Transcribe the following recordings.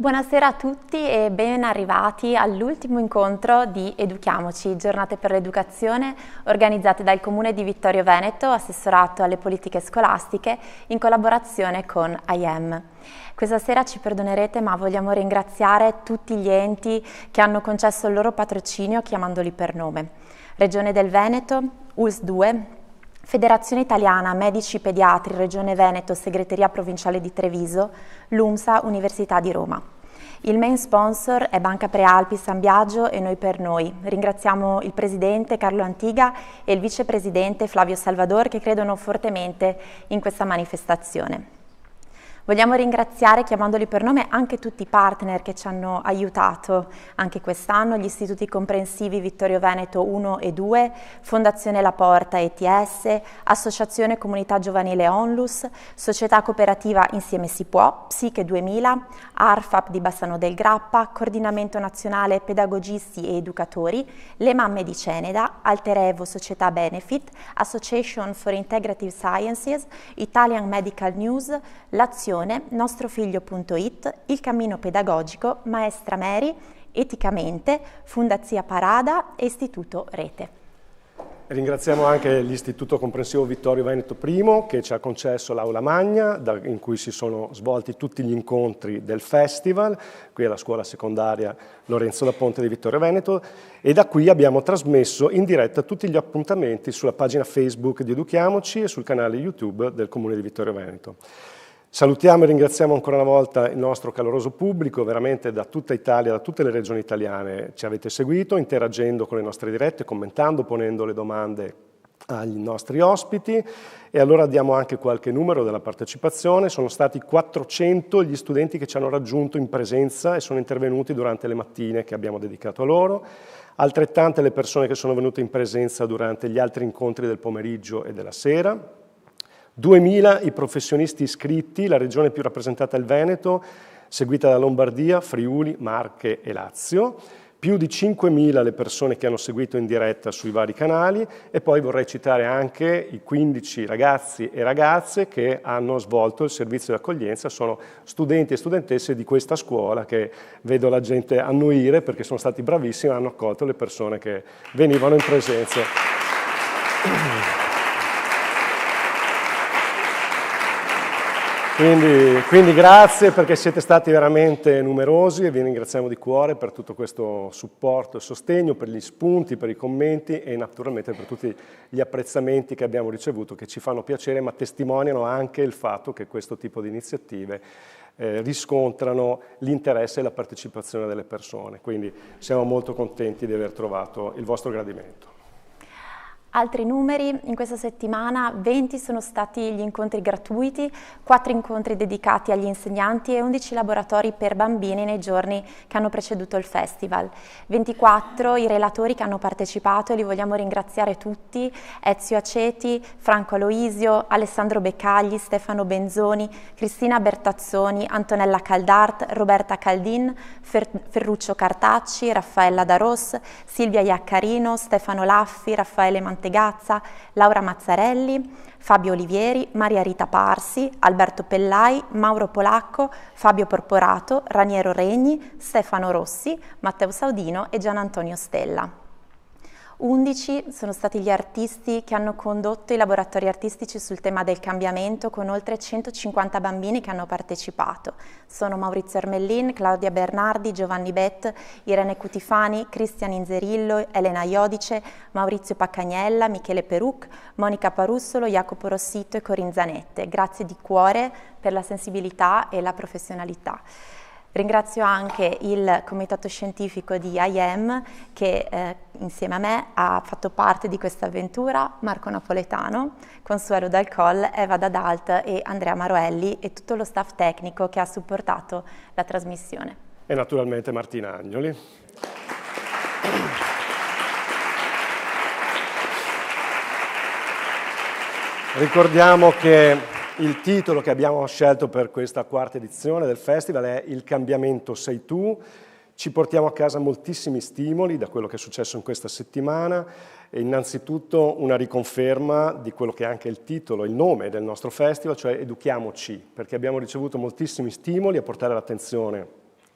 Buonasera a tutti e ben arrivati all'ultimo incontro di Educhiamoci, giornate per l'educazione organizzate dal Comune di Vittorio Veneto, assessorato alle politiche scolastiche, in collaborazione con IEM. Questa sera ci perdonerete, ma vogliamo ringraziare tutti gli enti che hanno concesso il loro patrocinio chiamandoli per nome. Regione del Veneto, ULSS 2, Federazione Italiana Medici Pediatri Regione Veneto, Segreteria Provinciale di Treviso, l'UMSA Università di Roma. Il main sponsor è Banca Prealpi San Biagio e Noi per Noi. Ringraziamo il presidente Carlo Antiga e il vicepresidente Flavio Salvador che credono fortemente in questa manifestazione. Vogliamo ringraziare, chiamandoli per nome, anche tutti i partner che ci hanno aiutato anche quest'anno, gli istituti comprensivi Vittorio Veneto 1 e 2, Fondazione La Porta ETS, Associazione Comunità Giovanile Onlus, Società Cooperativa Insieme Si Può, Psiche 2000, ARFAP di Bassano del Grappa, Coordinamento Nazionale Pedagogisti e Educatori, Le Mamme di Ceneda, Alter Evo Società Benefit, Association for Integrative Sciences, Italian Medical News, l'Azione, Nostrofiglio.it, Il Cammino Pedagogico, Maestra Mary, Eticamente, Fundazia Parada e Istituto Rete. Ringraziamo anche l'Istituto Comprensivo Vittorio Veneto I che ci ha concesso l'Aula Magna in cui si sono svolti tutti gli incontri del festival, qui alla scuola secondaria Lorenzo da Ponte di Vittorio Veneto, e da qui abbiamo trasmesso in diretta tutti gli appuntamenti sulla pagina Facebook di Educhiamoci e sul canale YouTube del Comune di Vittorio Veneto. Salutiamo e ringraziamo ancora una volta il nostro caloroso pubblico, veramente da tutta Italia, da tutte le regioni italiane ci avete seguito, interagendo con le nostre dirette, commentando, ponendo le domande agli nostri ospiti. E allora diamo anche qualche numero della partecipazione. Sono stati 400 gli studenti che ci hanno raggiunto in presenza e sono intervenuti durante le mattine che abbiamo dedicato a loro. Altrettante le persone che sono venute in presenza durante gli altri incontri del pomeriggio e della sera. 2000 i professionisti iscritti, la regione più rappresentata è il Veneto, seguita da Lombardia, Friuli, Marche e Lazio. Più di 5.000 le persone che hanno seguito in diretta sui vari canali e poi vorrei citare anche i 15 ragazzi e ragazze che hanno svolto il servizio di accoglienza, sono studenti e studentesse di questa scuola che vedo la gente annuire perché sono stati bravissimi e hanno accolto le persone che venivano in presenza. Quindi grazie perché siete stati veramente numerosi e vi ringraziamo di cuore per tutto questo supporto e sostegno, per gli spunti, per i commenti e naturalmente per tutti gli apprezzamenti che abbiamo ricevuto che ci fanno piacere ma testimoniano anche il fatto che questo tipo di iniziative riscontrano l'interesse e la partecipazione delle persone. Quindi siamo molto contenti di aver trovato il vostro gradimento. Altri numeri, in questa settimana 20 sono stati gli incontri gratuiti, 4 incontri dedicati agli insegnanti e 11 laboratori per bambini nei giorni che hanno preceduto il festival. 24 i relatori che hanno partecipato e li vogliamo ringraziare tutti: Ezio Aceti, Franco Aloisio, Alessandro Beccagli, Stefano Benzoni, Cristina Bertazzoni, Antonella Caldart, Roberta Caldin, Ferruccio Cartacci, Raffaella Daros, Silvia Iaccarino, Stefano Laffi, Raffaele Mantegazza, Laura Mazzarelli, Fabio Olivieri, Maria Rita Parsi, Alberto Pellai, Mauro Polacco, Fabio Porporato, Raniero Regni, Stefano Rossi, Matteo Saudino e Gian Antonio Stella. 11 sono stati gli artisti che hanno condotto i laboratori artistici sul tema del cambiamento con oltre 150 bambini che hanno partecipato. Sono Maurizio Ermellin, Claudia Bernardi, Giovanni Bett, Irene Cutifani, Cristian Inzerillo, Elena Iodice, Maurizio Paccagnella, Michele Peruc, Monica Parussolo, Jacopo Rossito e Corinne Zanette. Grazie di cuore per la sensibilità e la professionalità. Ringrazio anche il comitato scientifico di IEM che insieme a me ha fatto parte di questa avventura, Marco Napoletano, Consuelo Dalcol, Eva Dadalt e Andrea Maroelli e tutto lo staff tecnico che ha supportato la trasmissione. E naturalmente Martina Agnoli. Ricordiamo che il titolo che abbiamo scelto per questa quarta edizione del festival è Il cambiamento sei tu. Ci portiamo a casa moltissimi stimoli da quello che è successo in questa settimana e innanzitutto una riconferma di quello che è anche il titolo, il nome del nostro festival, cioè Educhiamoci, perché abbiamo ricevuto moltissimi stimoli a portare l'attenzione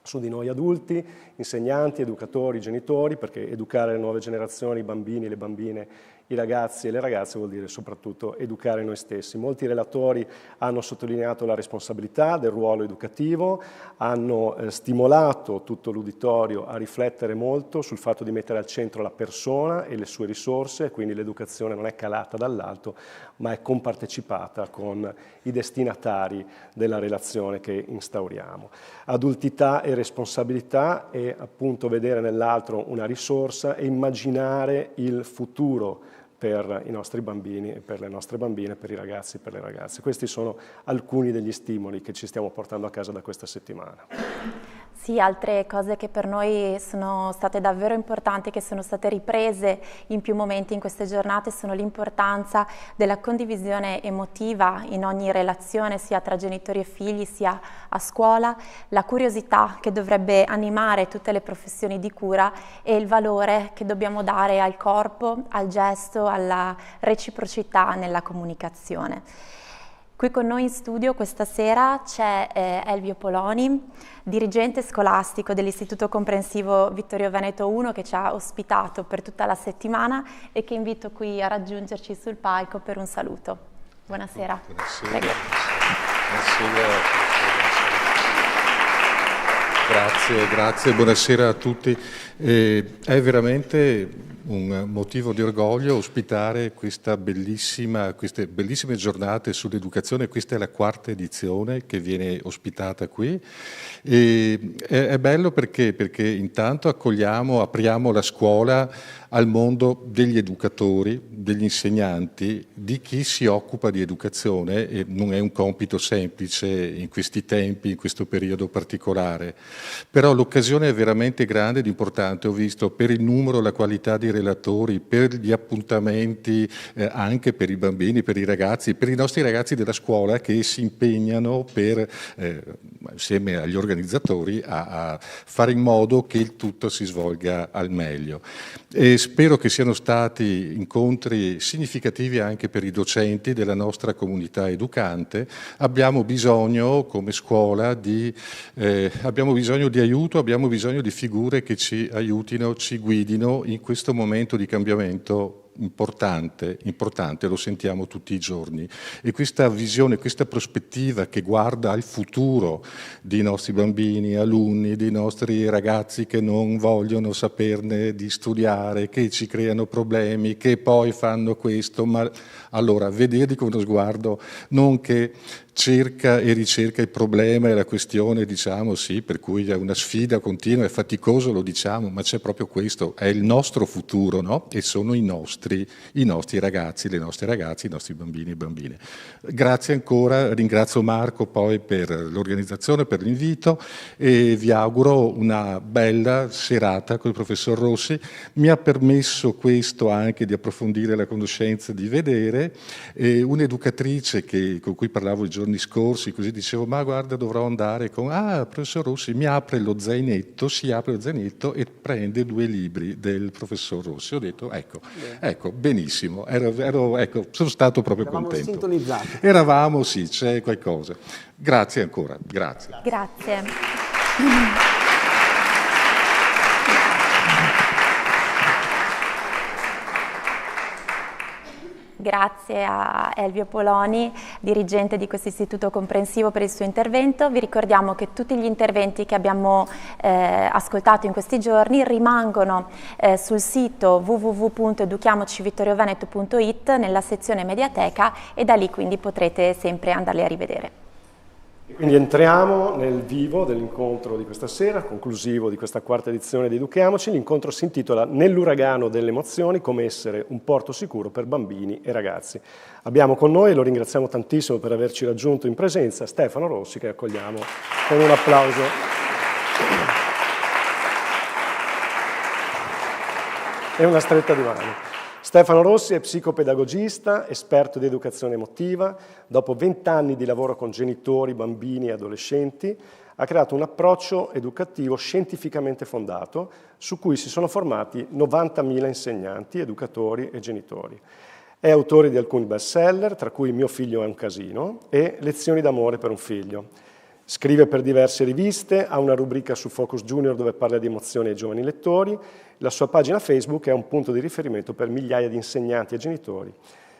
su di noi adulti, insegnanti, educatori, genitori, perché educare le nuove generazioni, i bambini, le bambine, i ragazzi e le ragazze vuol dire soprattutto educare noi stessi. Molti relatori hanno sottolineato la responsabilità del ruolo educativo, hanno stimolato tutto l'uditorio a riflettere molto sul fatto di mettere al centro la persona e le sue risorse, quindi l'educazione non è calata dall'alto, ma è compartecipata con i destinatari della relazione che instauriamo. Adultità e responsabilità è appunto vedere nell'altro una risorsa e immaginare il futuro per i nostri bambini e per le nostre bambine, per i ragazzi e per le ragazze. Questi sono alcuni degli stimoli che ci stiamo portando a casa da questa settimana. Sì, altre cose che per noi sono state davvero importanti, che sono state riprese in più momenti in queste giornate, sono l'importanza della condivisione emotiva in ogni relazione, sia tra genitori e figli, sia a scuola, la curiosità che dovrebbe animare tutte le professioni di cura e il valore che dobbiamo dare al corpo, al gesto, alla reciprocità nella comunicazione. Qui con noi in studio questa sera c'è Elvio Poloni, dirigente scolastico dell'Istituto Comprensivo Vittorio Veneto I, che ci ha ospitato per tutta la settimana e che invito qui a raggiungerci sul palco per un saluto. Buonasera. Buonasera. Prego. Grazie, buonasera a tutti. È veramente un motivo di orgoglio ospitare queste bellissime giornate sull'educazione. Questa è la 4ª edizione che viene ospitata qui. E è bello perché intanto apriamo la scuola al mondo degli educatori, degli insegnanti, di chi si occupa di educazione, e non è un compito semplice in questi tempi, in questo periodo particolare. Però l'occasione è veramente grande ed importante, ho visto, per il numero, la qualità dei relatori, per gli appuntamenti, anche per i bambini, per i ragazzi, per i nostri ragazzi della scuola che si impegnano insieme agli organizzatori a fare in modo che il tutto si svolga al meglio. E spero che siano stati incontri significativi anche per i docenti della nostra comunità educante. Abbiamo bisogno come scuola di aiuto, abbiamo bisogno di figure che ci aiutino, ci guidino in questo momento di cambiamento importante, lo sentiamo tutti i giorni, e questa visione, questa prospettiva che guarda al futuro dei nostri bambini, alunni, dei nostri ragazzi che non vogliono saperne di studiare, che ci creano problemi, che poi fanno questo, ma allora vederli con uno sguardo non che cerca e ricerca il problema e la questione, diciamo, sì, per cui è una sfida continua, è faticoso, lo diciamo, ma c'è proprio questo, è il nostro futuro, no? E sono i nostri ragazzi, le nostre ragazze, i nostri bambini e bambine. Grazie ancora, ringrazio Marco poi per l'organizzazione, per l'invito, e vi auguro una bella serata con il professor Rossi. Mi ha permesso questo anche di approfondire la conoscenza, di vedere un'educatrice con cui parlavo i giorni scorsi, così dicevo, ma guarda, dovrò andare con professor Rossi, si apre lo zainetto e prende 2 libri del professor Rossi. Ho detto, ecco, benissimo, sono stato proprio contento. Sintonizzati. Eravamo, sì, c'è qualcosa. Grazie ancora, grazie. Grazie. Grazie a Elvio Poloni, dirigente di questo istituto comprensivo, per il suo intervento. Vi ricordiamo che tutti gli interventi che abbiamo ascoltato in questi giorni rimangono sul sito www.educhiamocivittorioveneto.it nella sezione Mediateca, e da lì quindi potrete sempre andarli a rivedere. Quindi entriamo nel vivo dell'incontro di questa sera, conclusivo di questa 4ª edizione di Educhiamoci. L'incontro si intitola Nell'uragano delle emozioni, come essere un porto sicuro per bambini e ragazzi. Abbiamo con noi, e lo ringraziamo tantissimo per averci raggiunto in presenza, Stefano Rossi, che accogliamo con un applauso. E una stretta di mano. Stefano Rossi è psicopedagogista, esperto di educazione emotiva. Dopo 20 anni di lavoro con genitori, bambini e adolescenti, ha creato un approccio educativo scientificamente fondato, su cui si sono formati 90.000 insegnanti, educatori e genitori. È autore di alcuni bestseller, tra cui Mio figlio è un casino e Lezioni d'amore per un figlio. Scrive per diverse riviste, ha una rubrica su Focus Junior dove parla di emozioni ai giovani lettori. La sua pagina Facebook è un punto di riferimento per migliaia di insegnanti e genitori.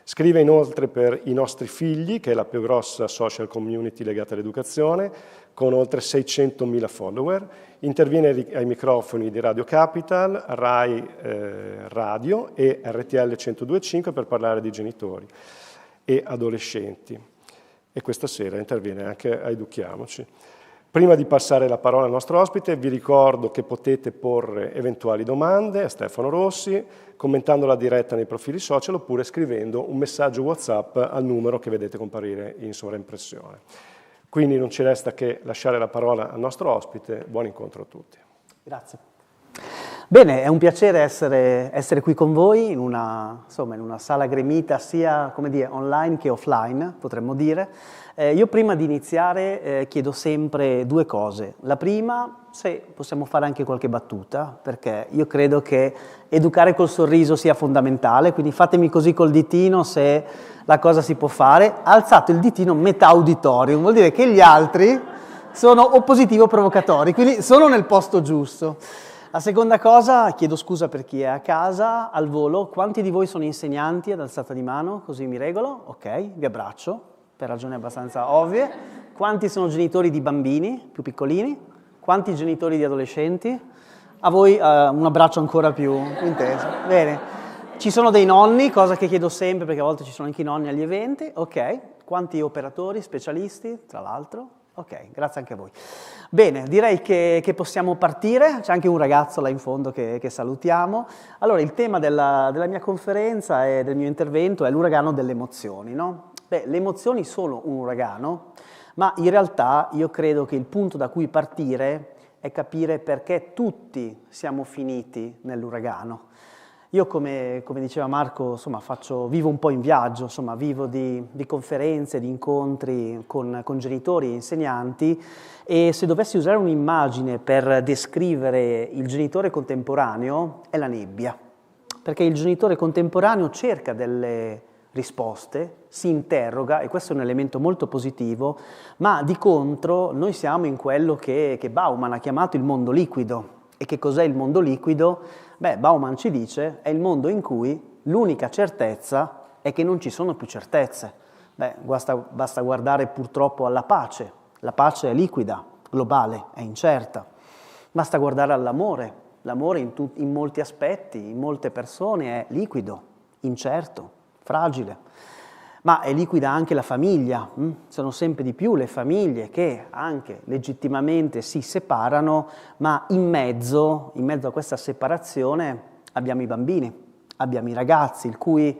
Scrive inoltre per I Nostri Figli, che è la più grossa social community legata all'educazione, con oltre 600.000 follower. Interviene ai microfoni di Radio Capital, Rai Radio e RTL 102.5 per parlare di genitori e adolescenti. E questa sera interviene anche a Educhiamoci. Prima di passare la parola al nostro ospite, vi ricordo che potete porre eventuali domande a Stefano Rossi, commentando la diretta nei profili social oppure scrivendo un messaggio WhatsApp al numero che vedete comparire in sovraimpressione. Quindi non ci resta che lasciare la parola al nostro ospite. Buon incontro a tutti. Grazie. Bene, è un piacere essere qui con voi in una sala gremita sia online che offline, potremmo dire. Io prima di iniziare chiedo sempre due cose. La prima, se possiamo fare anche qualche battuta, perché io credo che educare col sorriso sia fondamentale, quindi fatemi così col ditino se la cosa si può fare. Alzate il ditino metà auditorium, vuol dire che gli altri sono oppositivi o provocatori, quindi sono nel posto giusto. La seconda cosa, chiedo scusa per chi è a casa, al volo, quanti di voi sono insegnanti ad alzata di mano, così mi regolo? Ok, vi abbraccio, per ragioni abbastanza ovvie. Quanti sono genitori di bambini più piccolini? Quanti genitori di adolescenti? A voi un abbraccio ancora più intenso. Bene. Ci sono dei nonni, cosa che chiedo sempre perché a volte ci sono anche i nonni agli eventi. Ok. Quanti operatori, specialisti, tra l'altro? Ok, grazie anche a voi. Bene, direi che possiamo partire, c'è anche un ragazzo là in fondo che salutiamo. Allora, il tema della mia conferenza e del mio intervento è l'uragano delle emozioni, no? Beh, le emozioni sono un uragano, ma in realtà io credo che il punto da cui partire è capire perché tutti siamo finiti nell'uragano. Io, come diceva Marco, insomma, vivo un po' in viaggio, insomma, vivo di conferenze, di incontri con genitori e insegnanti, e se dovessi usare un'immagine per descrivere il genitore contemporaneo è la nebbia, perché il genitore contemporaneo cerca delle risposte, si interroga, e questo è un elemento molto positivo, ma di contro noi siamo in quello che Bauman ha chiamato il mondo liquido. E che cos'è il mondo liquido? Beh, Bauman ci dice è il mondo in cui l'unica certezza è che non ci sono più certezze. Beh, basta guardare purtroppo alla pace. La pace è liquida, globale, è incerta. Basta guardare all'amore. L'amore in molti aspetti, in molte persone è liquido, incerto, fragile. Ma è liquida anche la famiglia. Sono sempre di più le famiglie che anche legittimamente si separano, ma in mezzo a questa separazione abbiamo i bambini, abbiamo i ragazzi, il cui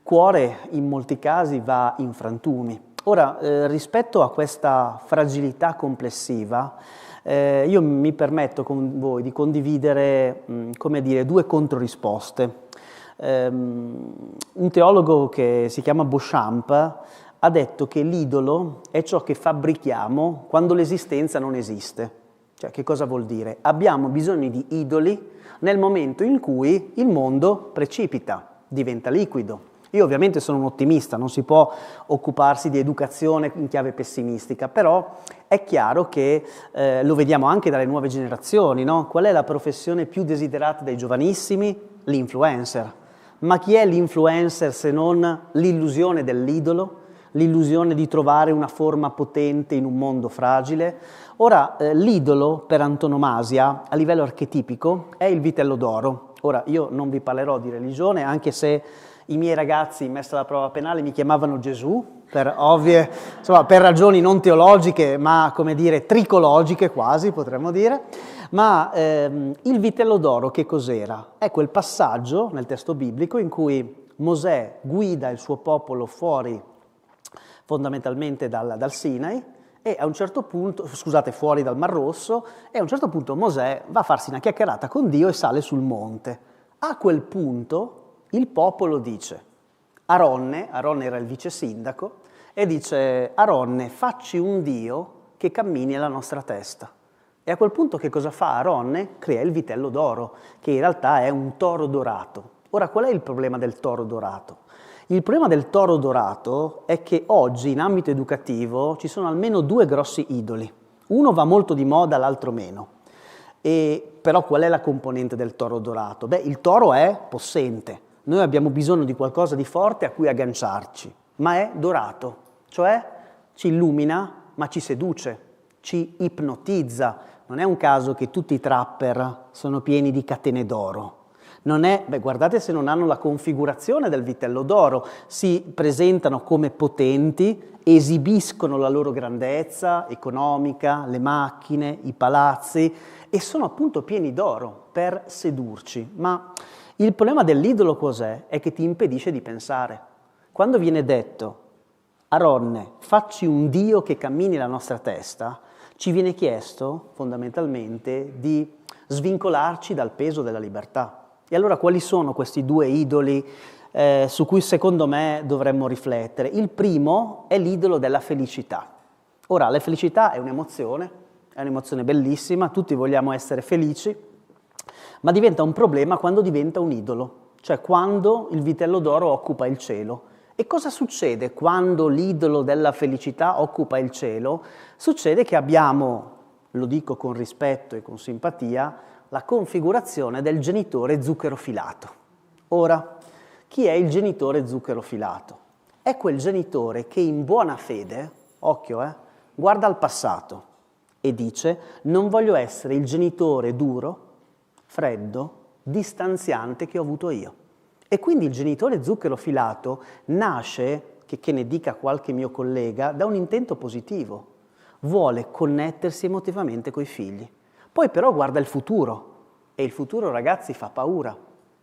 cuore in molti casi va in frantumi. Ora, rispetto a questa fragilità complessiva, io mi permetto con voi di condividere, due controrisposte. Un teologo che si chiama Beauchamp ha detto che l'idolo è ciò che fabbrichiamo quando l'esistenza non esiste. Cioè, che cosa vuol dire? Abbiamo bisogno di idoli nel momento in cui il mondo precipita, diventa liquido. Io ovviamente sono un ottimista, non si può occuparsi di educazione in chiave pessimistica, però è chiaro che lo vediamo anche dalle nuove generazioni, no? Qual è la professione più desiderata dai giovanissimi? L'influencer. Ma chi è l'influencer se non l'illusione dell'idolo, l'illusione di trovare una forma potente in un mondo fragile? Ora, l'idolo per antonomasia, a livello archetipico, è il vitello d'oro. Ora, io non vi parlerò di religione, anche se i miei ragazzi, in messa alla prova penale, mi chiamavano Gesù, per ovvie, per ragioni non teologiche, ma, tricologiche quasi, potremmo dire. Ma il vitello d'oro che cos'era? È quel passaggio nel testo biblico in cui Mosè guida il suo popolo fuori, fondamentalmente dal Sinai, e a un certo punto, fuori dal Mar Rosso, e a un certo punto Mosè va a farsi una chiacchierata con Dio e sale sul monte. A quel punto il popolo dice, Aronne era il vice sindaco, e dice, Aronne, facci un Dio che cammini alla nostra testa. E a quel punto che cosa fa Aronne? Crea il vitello d'oro, che in realtà è un toro dorato. Ora, qual è il problema del toro dorato? Il problema del toro dorato è che oggi in ambito educativo ci sono almeno due grossi idoli. Uno va molto di moda, l'altro meno. Però qual è la componente del toro dorato? Beh, il toro è possente. Noi abbiamo bisogno di qualcosa di forte a cui agganciarci, ma è dorato, cioè ci illumina, ma ci seduce, ci ipnotizza. Non è un caso che tutti i trapper sono pieni di catene d'oro. Non è, guardate se non hanno la configurazione del vitello d'oro, si presentano come potenti, esibiscono la loro grandezza economica, le macchine, i palazzi, e sono appunto pieni d'oro per sedurci. Ma il problema dell'idolo cos'è? È che ti impedisce di pensare. Quando viene detto, Aronne, facci un Dio che cammini la nostra testa, ci viene chiesto fondamentalmente di svincolarci dal peso della libertà. E allora quali sono questi due idoli su cui secondo me dovremmo riflettere? Il primo è l'idolo della felicità. Ora, la felicità è un'emozione bellissima, tutti vogliamo essere felici, ma diventa un problema quando diventa un idolo, cioè quando il vitello d'oro occupa il cielo. E cosa succede quando l'idolo della felicità occupa il cielo? Succede che abbiamo, lo dico con rispetto e con simpatia, la configurazione del genitore zuccherofilato. Ora, chi è il genitore zuccherofilato? È quel genitore che in buona fede, occhio, guarda al passato e dice: non voglio essere il genitore duro, freddo, distanziante che ho avuto io. E quindi il genitore zuccherofilato nasce, che ne dica qualche mio collega, da un intento positivo. Vuole connettersi emotivamente coi figli. Poi però guarda il futuro, e il futuro, ragazzi, fa paura.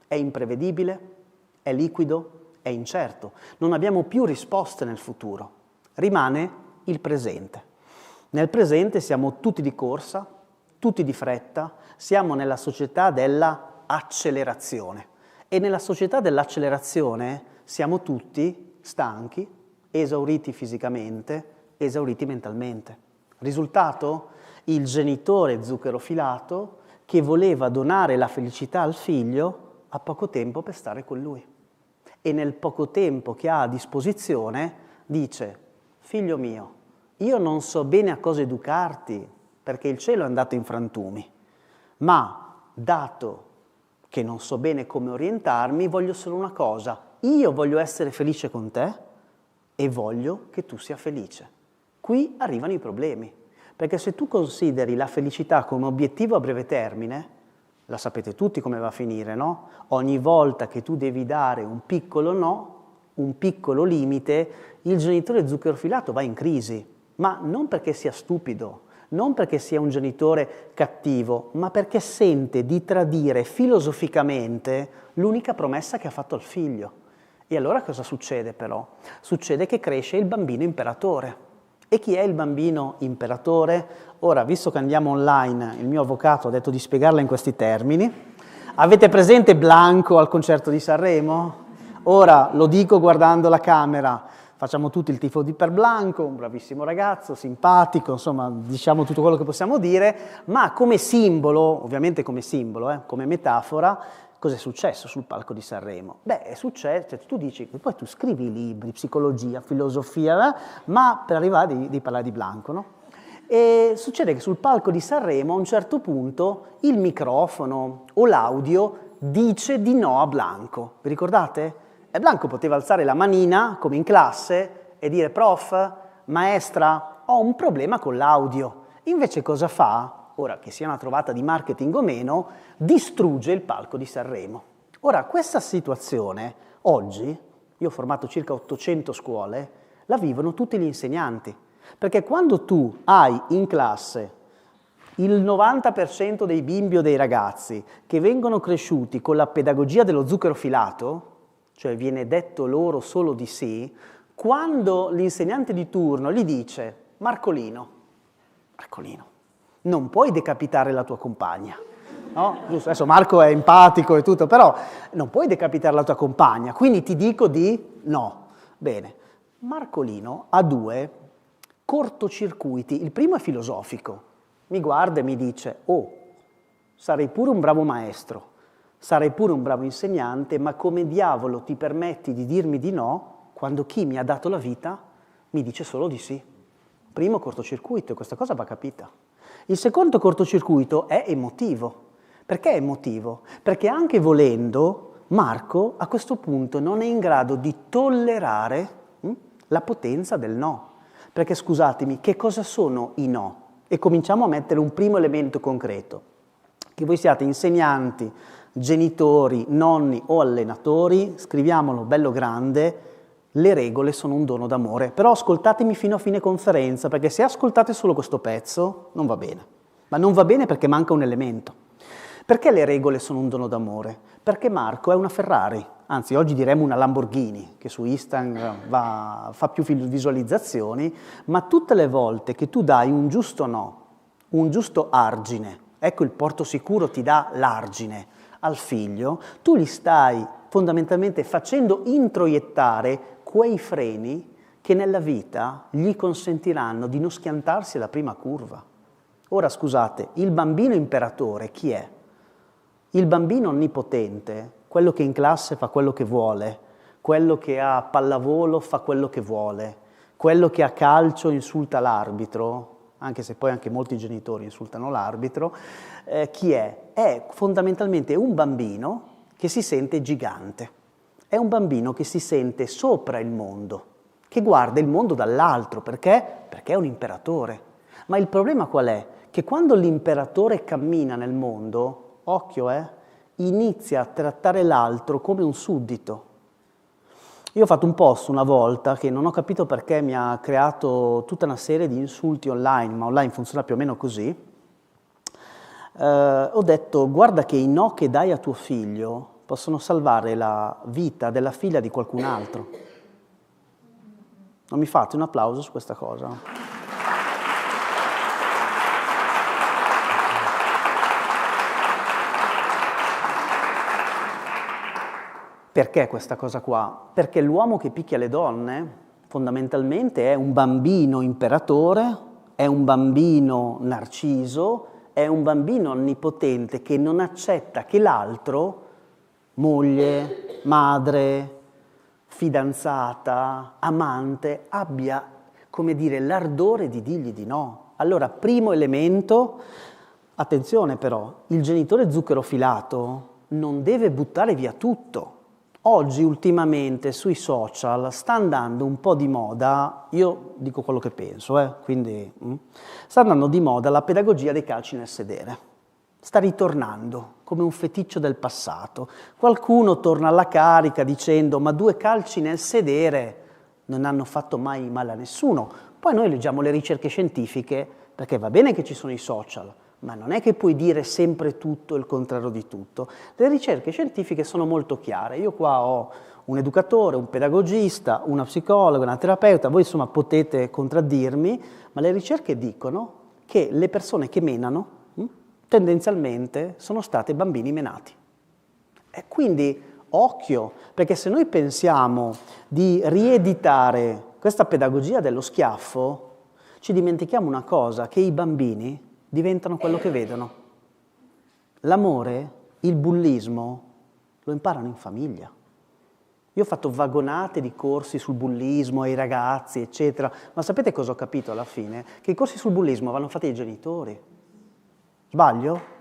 È imprevedibile, è liquido, è incerto. Non abbiamo più risposte nel futuro. Rimane il presente. Nel presente siamo tutti di corsa, tutti di fretta, siamo nella società della accelerazione. E nella società dell'accelerazione siamo tutti stanchi, esauriti fisicamente, esauriti mentalmente. Risultato? Il genitore zuccherofilato che voleva donare la felicità al figlio ha poco tempo per stare con lui. E nel poco tempo che ha a disposizione dice: figlio mio, io non so bene a cosa educarti perché il cielo è andato in frantumi, ma dato che non so bene come orientarmi, voglio solo una cosa: io voglio essere felice con te e voglio che tu sia felice. Qui arrivano i problemi, perché se tu consideri la felicità come obiettivo a breve termine, la sapete tutti come va a finire, no? Ogni volta che tu devi dare un piccolo no, un piccolo limite, il genitore zuccherofilato va in crisi, ma non perché sia stupido, non perché sia un genitore cattivo, ma perché sente di tradire filosoficamente l'unica promessa che ha fatto al figlio. E allora cosa succede però? Succede che cresce il bambino imperatore. E chi è il bambino imperatore? Ora, visto che andiamo online, il mio avvocato ha detto di spiegarla in questi termini. Avete presente Blanco al concerto di Sanremo? Ora lo dico guardando la camera. Facciamo tutti il tifo per Blanco, un bravissimo ragazzo, simpatico, insomma, diciamo tutto quello che possiamo dire, ma come simbolo, ovviamente come simbolo, come metafora, cos'è successo sul palco di Sanremo? Beh, è successo, cioè, tu dici, poi tu scrivi libri, psicologia, filosofia, ma per arrivare di parlare di Blanco, no? E succede che sul palco di Sanremo a un certo punto il microfono o l'audio dice di no a Blanco. Vi ricordate? E Blanco poteva alzare la manina, come in classe, e dire: prof, maestra, ho un problema con l'audio. Invece cosa fa? Ora, che sia una trovata di marketing o meno, distrugge il palco di Sanremo. Ora, questa situazione, oggi, io ho formato circa 800 scuole, la vivono tutti gli insegnanti. Perché quando tu hai in classe il 90% dei bimbi o dei ragazzi che vengono cresciuti con la pedagogia dello zuccherofilato, cioè viene detto loro solo di sì, quando l'insegnante di turno gli dice: Marcolino, non puoi decapitare la tua compagna, no? Giusto, adesso Marco è empatico e tutto, però non puoi decapitare la tua compagna, quindi ti dico di no. Bene, Marcolino ha due cortocircuiti. Il primo è filosofico, mi guarda e mi dice: oh, sarei pure un bravo maestro, sarei pure un bravo insegnante, ma come diavolo ti permetti di dirmi di no quando chi mi ha dato la vita mi dice solo di sì? Primo cortocircuito, e questa cosa va capita. Il secondo cortocircuito è emotivo. Perché è emotivo? Perché anche volendo, Marco a questo punto non è in grado di tollerare la potenza del no. Perché scusatemi, che cosa sono i no? E cominciamo a mettere un primo elemento concreto. Che voi siate insegnanti, genitori, nonni o allenatori, scriviamolo bello grande, le regole sono un dono d'amore. Però ascoltatemi fino a fine conferenza, perché se ascoltate solo questo pezzo non va bene. Ma non va bene perché manca un elemento. Perché le regole sono un dono d'amore? Perché Marco è una Ferrari, anzi oggi diremmo una Lamborghini, che su Instagram fa più visualizzazioni, ma tutte le volte che tu dai un giusto no, un giusto argine, ecco il porto sicuro ti dà l'argine al figlio, tu gli stai fondamentalmente facendo introiettare quei freni che nella vita gli consentiranno di non schiantarsi alla prima curva. Ora scusate, il bambino imperatore chi è? Il bambino onnipotente, quello che in classe fa quello che vuole, quello che a pallavolo fa quello che vuole, quello che a calcio insulta l'arbitro, anche se poi anche molti genitori insultano l'arbitro, chi è? È fondamentalmente un bambino che si sente gigante, è un bambino che si sente sopra il mondo, che guarda il mondo dall'altro, perché? Perché è un imperatore. Ma il problema qual è? Che quando l'imperatore cammina nel mondo, occhio, inizia a trattare l'altro come un suddito. Io ho fatto un post una volta che non ho capito perché mi ha creato tutta una serie di insulti online, ma online funziona più o meno così. Ho detto, guarda che i no che dai a tuo figlio possono salvare la vita della figlia di qualcun altro. Non mi fate un applauso su questa cosa? Perché questa cosa qua? Perché l'uomo che picchia le donne fondamentalmente è un bambino imperatore, è un bambino narciso, è un bambino onnipotente che non accetta che l'altro, moglie, madre, fidanzata, amante, abbia, come dire, l'ardore di dirgli di no. Allora, primo elemento, attenzione però, il genitore zucchero filato non deve buttare via tutto. Oggi, ultimamente, sui social sta andando un po' di moda, io dico quello che penso, quindi sta andando di moda la pedagogia dei calci nel sedere. Sta ritornando come un feticcio del passato. Qualcuno torna alla carica dicendo ma 2 calci nel sedere non hanno fatto mai male a nessuno. Poi noi leggiamo le ricerche scientifiche, perché va bene che ci sono i social, ma non è che puoi dire sempre tutto e il contrario di tutto. Le ricerche scientifiche sono molto chiare. Io qua ho un educatore, un pedagogista, una psicologa, una terapeuta, voi insomma potete contraddirmi, ma le ricerche dicono che le persone che menano tendenzialmente sono state bambini menati. E quindi occhio, perché se noi pensiamo di rieditare questa pedagogia dello schiaffo, ci dimentichiamo una cosa, che i bambini diventano quello che vedono. L'amore, il bullismo, lo imparano in famiglia. Io ho fatto vagonate di corsi sul bullismo ai ragazzi, eccetera, ma sapete cosa ho capito alla fine? Che i corsi sul bullismo vanno fatti ai genitori. Sbaglio?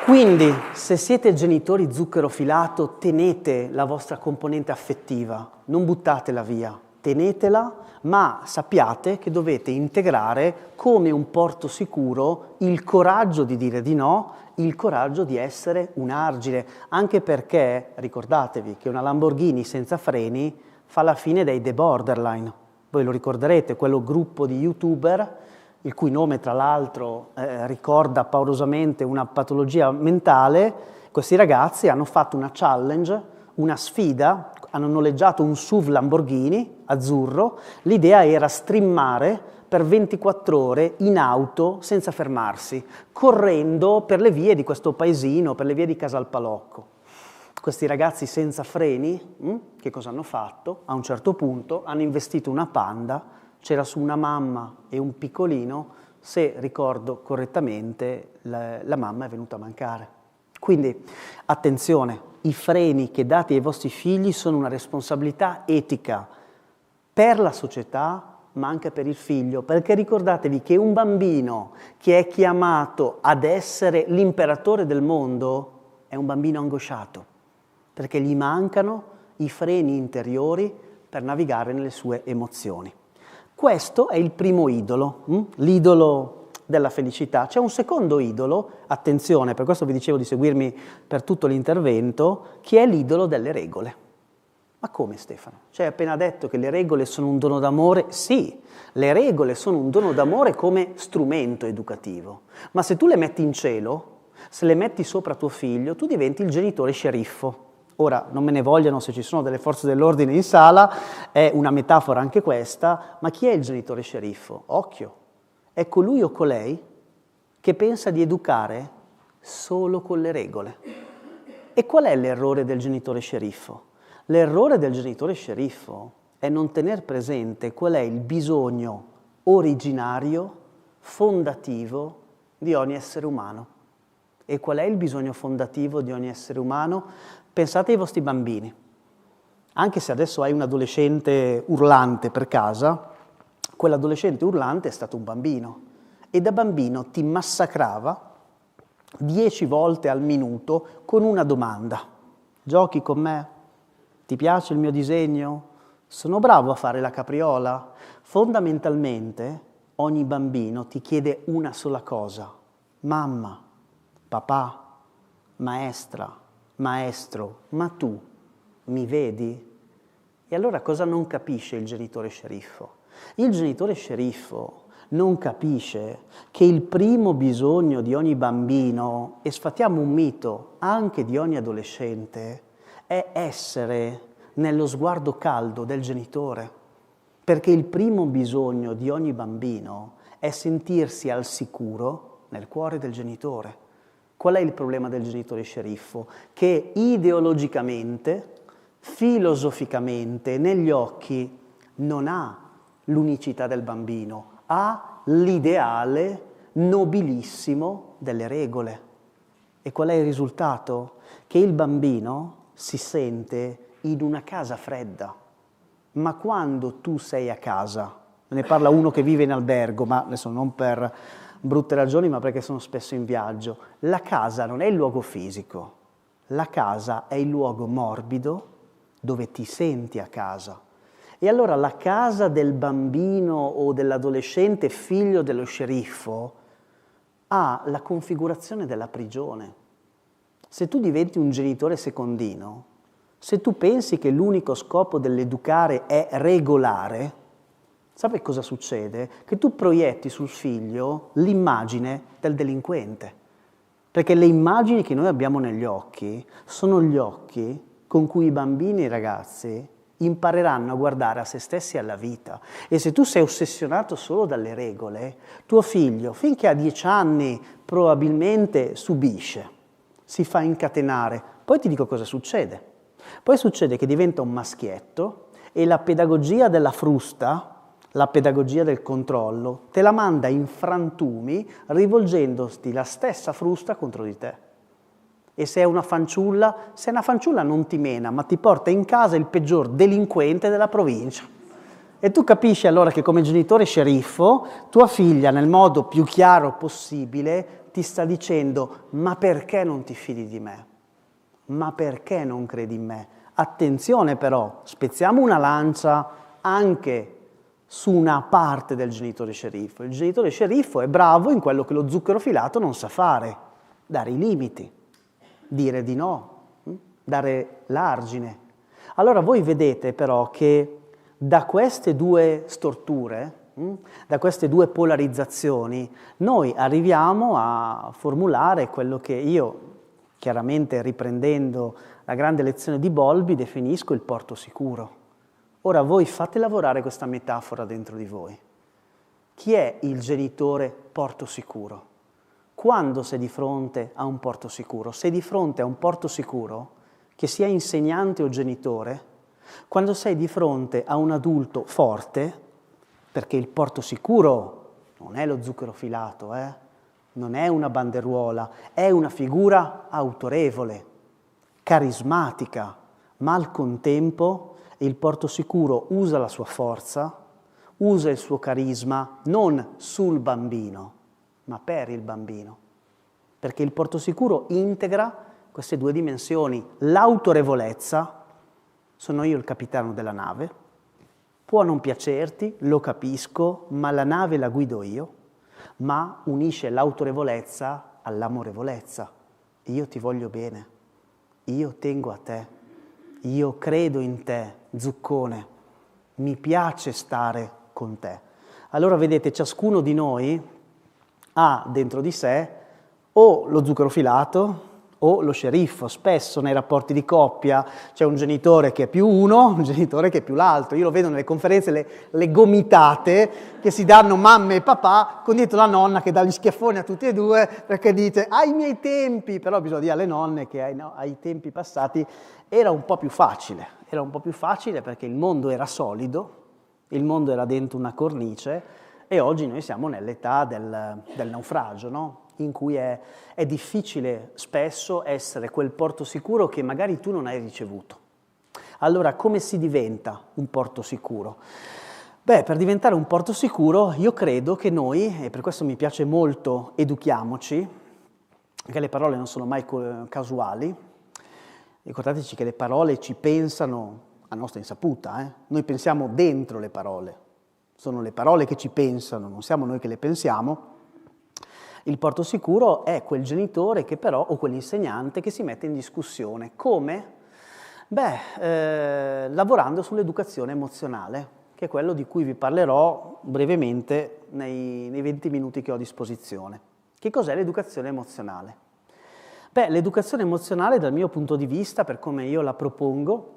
Quindi, se siete genitori zucchero filato, tenete la vostra componente affettiva, non buttatela via, tenetela, ma sappiate che dovete integrare come un porto sicuro il coraggio di dire di no, il coraggio di essere un argine, anche perché, ricordatevi che una Lamborghini senza freni fa la fine dei The Borderline. Voi lo ricorderete, quello gruppo di YouTuber il cui nome tra l'altro ricorda paurosamente una patologia mentale. Questi ragazzi hanno fatto una challenge, una sfida, hanno noleggiato un SUV Lamborghini azzurro, l'idea era streamare per 24 ore in auto senza fermarsi, correndo per le vie di questo paesino, per le vie di Casalpalocco. Questi ragazzi senza freni, che cosa hanno fatto? A un certo punto hanno investito una Panda, c'era su una mamma e un piccolino, se ricordo correttamente la mamma è venuta a mancare. Quindi, attenzione, i freni che date ai vostri figli sono una responsabilità etica per la società, ma anche per il figlio, perché ricordatevi che un bambino che è chiamato ad essere l'imperatore del mondo è un bambino angosciato, perché gli mancano i freni interiori per navigare nelle sue emozioni. Questo è il primo idolo, l'idolo della felicità. C'è un secondo idolo, attenzione, per questo vi dicevo di seguirmi per tutto l'intervento, che è l'idolo delle regole. Ma come, Stefano? Ci hai appena detto che le regole sono un dono d'amore? Sì, le regole sono un dono d'amore come strumento educativo, ma se tu le metti in cielo, se le metti sopra tuo figlio, tu diventi il genitore sceriffo. Ora, non me ne vogliano se ci sono delle forze dell'ordine in sala, è una metafora anche questa, ma chi è il genitore sceriffo? Occhio, è colui o colei che pensa di educare solo con le regole. E qual è l'errore del genitore sceriffo? L'errore del genitore sceriffo è non tener presente qual è il bisogno originario, fondativo di ogni essere umano. E qual è il bisogno fondativo di ogni essere umano? Pensate ai vostri bambini. Anche se adesso hai un adolescente urlante per casa, quell'adolescente urlante è stato un bambino e da bambino ti massacrava 10 volte al minuto con una domanda. Giochi con me? Ti piace il mio disegno? Sono bravo a fare la capriola? Fondamentalmente ogni bambino ti chiede una sola cosa. Mamma, papà, maestra, maestro, ma tu mi vedi? E allora cosa non capisce il genitore sceriffo? Il genitore sceriffo non capisce che il primo bisogno di ogni bambino, e sfatiamo un mito anche di ogni adolescente, è essere nello sguardo caldo del genitore, perché il primo bisogno di ogni bambino è sentirsi al sicuro nel cuore del genitore. Qual è il problema del genitore sceriffo? Che ideologicamente, filosoficamente, negli occhi non ha l'unicità del bambino, ha l'ideale nobilissimo delle regole. E qual è il risultato? Che il bambino si sente in una casa fredda. Ma quando tu sei a casa, ne parla uno che vive in albergo, ma adesso non per brutte ragioni, ma perché sono spesso in viaggio, la casa non è il luogo fisico, la casa è il luogo morbido dove ti senti a casa. E allora la casa del bambino o dell'adolescente figlio dello sceriffo ha la configurazione della prigione. Se tu diventi un genitore secondino, se tu pensi che l'unico scopo dell'educare è regolare, sapete cosa succede? Che tu proietti sul figlio l'immagine del delinquente. Perché le immagini che noi abbiamo negli occhi sono gli occhi con cui i bambini e i ragazzi impareranno a guardare a se stessi e alla vita. E se tu sei ossessionato solo dalle regole, tuo figlio, finché ha 10 anni, probabilmente subisce, si fa incatenare. Poi ti dico cosa succede. Poi succede che diventa un maschietto e la pedagogia della frusta, la pedagogia del controllo, te la manda in frantumi rivolgendoti la stessa frusta contro di te. E se è una fanciulla non ti mena, ma ti porta in casa il peggior delinquente della provincia. E tu capisci allora che come genitore sceriffo, tua figlia nel modo più chiaro possibile ti sta dicendo: ma perché non ti fidi di me? Ma perché non credi in me? Attenzione però, spezziamo una lancia anche su una parte del genitore sceriffo. Il genitore sceriffo è bravo in quello che lo zucchero filato non sa fare: dare i limiti, dire di no, dare l'argine. Allora voi vedete però che da queste due storture, da queste due polarizzazioni, noi arriviamo a formulare quello che io, chiaramente riprendendo la grande lezione di Bowlby, definisco il porto sicuro. Ora voi fate lavorare questa metafora dentro di voi. Chi è il genitore porto sicuro? Quando sei di fronte a un porto sicuro? Sei di fronte a un porto sicuro, che sia insegnante o genitore, quando sei di fronte a un adulto forte, perché il porto sicuro non è lo zucchero filato, non è una banderuola, è una figura autorevole, carismatica, ma al contempo il porto sicuro usa la sua forza, usa il suo carisma non sul bambino, ma per il bambino. Perché il porto sicuro integra queste due dimensioni. L'autorevolezza, sono io il capitano della nave, può non piacerti, lo capisco, ma la nave la guido io, ma unisce l'autorevolezza all'amorevolezza. Io ti voglio bene, io tengo a te, io credo in te, Zuccone, mi piace stare con te. Allora vedete, ciascuno di noi ha dentro di sé o lo zucchero filato o lo sceriffo. Spesso nei rapporti di coppia c'è un genitore che è più uno, un genitore che è più l'altro. Io lo vedo nelle conferenze, le gomitate che si danno mamma e papà con dietro la nonna che dà gli schiaffoni a tutti e due perché dice ai miei tempi, però bisogna dire alle nonne che ai tempi passati era un po' più facile perché il mondo era solido, il mondo era dentro una cornice e oggi noi siamo nell'età del naufragio, no? In cui è difficile spesso essere quel porto sicuro che magari tu non hai ricevuto. Allora, come si diventa un porto sicuro? Beh, per diventare un porto sicuro io credo che noi, e per questo mi piace molto educhiamoci, che le parole non sono mai casuali, ricordateci che le parole ci pensano a nostra insaputa, Noi pensiamo dentro le parole, sono le parole che ci pensano, non siamo noi che le pensiamo. Il porto sicuro è quel genitore che però, o quell'insegnante che si mette in discussione. Come? Beh, lavorando sull'educazione emozionale, che è quello di cui vi parlerò brevemente nei 20 minuti che ho a disposizione. Che cos'è l'educazione emozionale? Beh, l'educazione emozionale dal mio punto di vista, per come io la propongo,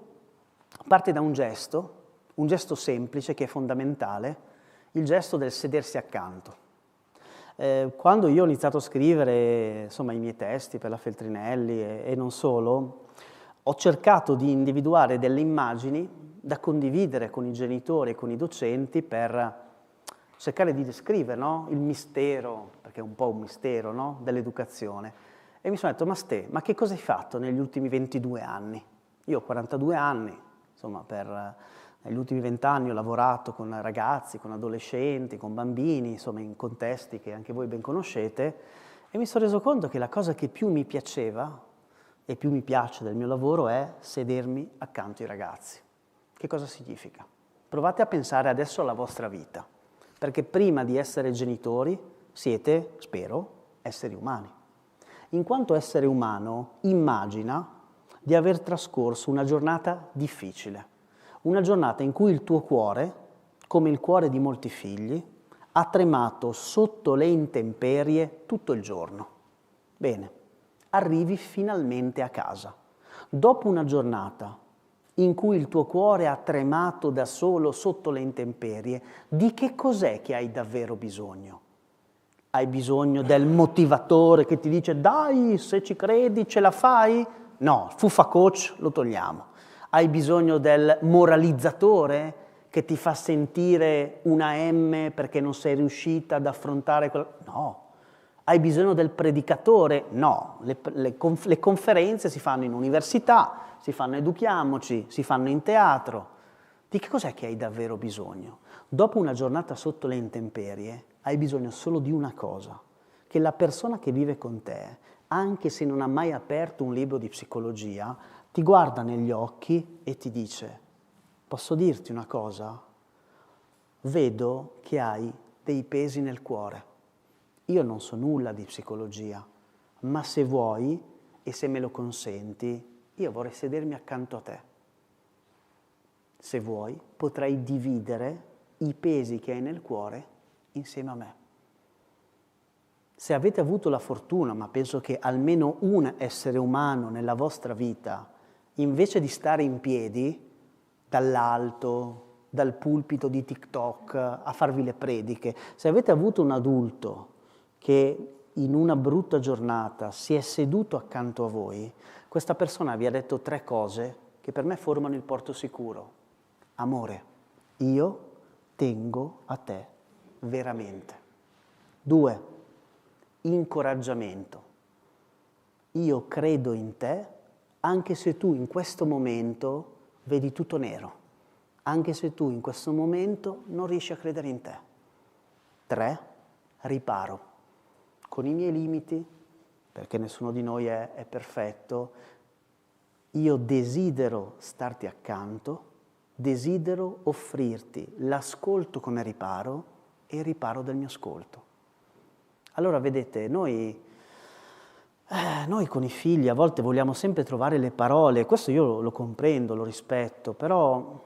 parte da un gesto semplice che è fondamentale, il gesto del sedersi accanto. Quando io ho iniziato a scrivere i miei testi per la Feltrinelli e non solo, ho cercato di individuare delle immagini da condividere con i genitori e con i docenti per cercare di descrivere, no? Il mistero, perché è un po' un mistero, no? Dell'educazione. E mi sono detto, ma che cosa hai fatto negli ultimi 22 anni? Io ho 42 anni, negli ultimi 20 anni ho lavorato con ragazzi, con adolescenti, con bambini, in contesti che anche voi ben conoscete, e mi sono reso conto che la cosa che più mi piaceva e più mi piace del mio lavoro è sedermi accanto ai ragazzi. Che cosa significa? Provate a pensare adesso alla vostra vita, perché prima di essere genitori siete, spero, esseri umani. In quanto essere umano, immagina di aver trascorso una giornata difficile. Una giornata in cui il tuo cuore, come il cuore di molti figli, ha tremato sotto le intemperie tutto il giorno. Bene, arrivi finalmente a casa. Dopo una giornata in cui il tuo cuore ha tremato da solo sotto le intemperie, di che cos'è che hai davvero bisogno? Hai bisogno del motivatore che ti dice dai, se ci credi ce la fai? No, fuffa coach lo togliamo. Hai bisogno del moralizzatore che ti fa sentire una M perché non sei riuscita ad affrontare quella... No. Hai bisogno del predicatore? No. Le conferenze si fanno in università, si fanno Educhiamoci, si fanno in teatro. Di che cos'è che hai davvero bisogno? Dopo una giornata sotto le intemperie hai bisogno solo di una cosa, che la persona che vive con te, anche se non ha mai aperto un libro di psicologia, ti guarda negli occhi e ti dice, posso dirti una cosa? Vedo che hai dei pesi nel cuore. Io non so nulla di psicologia, ma se vuoi e se me lo consenti, io vorrei sedermi accanto a te. Se vuoi, potrei dividere i pesi che hai nel cuore insieme a me. Se avete avuto la fortuna, ma penso che almeno un essere umano nella vostra vita, invece di stare in piedi, dall'alto, dal pulpito di TikTok, a farvi le prediche, se avete avuto un adulto che in una brutta giornata si è seduto accanto a voi, questa persona vi ha detto 3 cose che per me formano il porto sicuro. Amore, io tengo a te veramente. 2, incoraggiamento. Io credo in te, anche se tu in questo momento vedi tutto nero, anche se tu in questo momento non riesci a credere in te. 3, riparo. Con i miei limiti, perché nessuno di noi è perfetto, io desidero starti accanto, desidero offrirti l'ascolto come riparo e il riparo del mio ascolto. Allora vedete, noi con i figli a volte vogliamo sempre trovare le parole, questo io lo comprendo, lo rispetto, però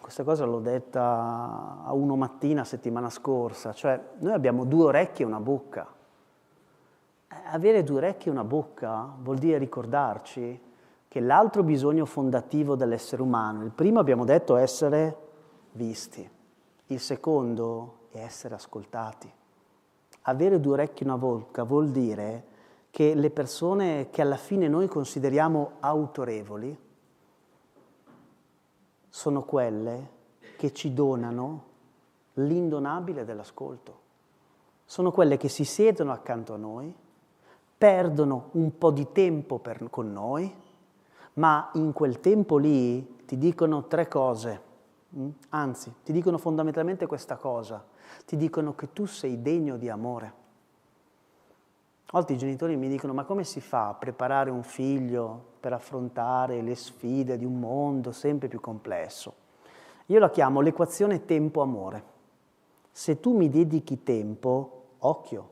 questa cosa l'ho detta a uno mattina settimana scorsa, cioè noi abbiamo 2 orecchie e una bocca. Avere 2 orecchie e una bocca vuol dire ricordarci che l'altro bisogno fondativo dell'essere umano, il primo abbiamo detto è essere visti, il secondo è essere ascoltati. Avere 2 orecchie e una bocca vuol dire che le persone che alla fine noi consideriamo autorevoli sono quelle che ci donano l'indonabile dell'ascolto. Sono quelle che si siedono accanto a noi, perdono un po' di tempo con noi, ma in quel tempo lì ti dicono 3 cose, anzi, ti dicono fondamentalmente questa cosa, ti dicono che tu sei degno di amore. A volte i genitori mi dicono, ma come si fa a preparare un figlio per affrontare le sfide di un mondo sempre più complesso? Io la chiamo l'equazione tempo-amore. Se tu mi dedichi tempo, occhio,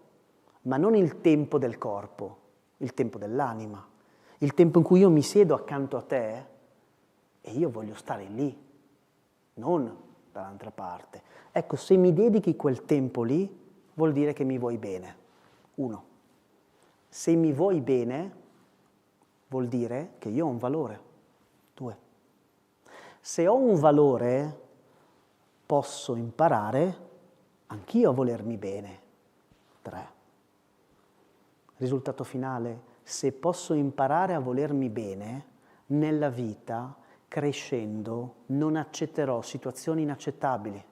ma non il tempo del corpo, il tempo dell'anima, il tempo in cui io mi siedo accanto a te e io voglio stare lì, non dall'altra parte. Ecco, se mi dedichi quel tempo lì, vuol dire che mi vuoi bene. 1. Se mi vuoi bene, vuol dire che io ho un valore. 2. Se ho un valore, posso imparare anch'io a volermi bene. 3. Risultato finale, se posso imparare a volermi bene, nella vita, crescendo, non accetterò situazioni inaccettabili.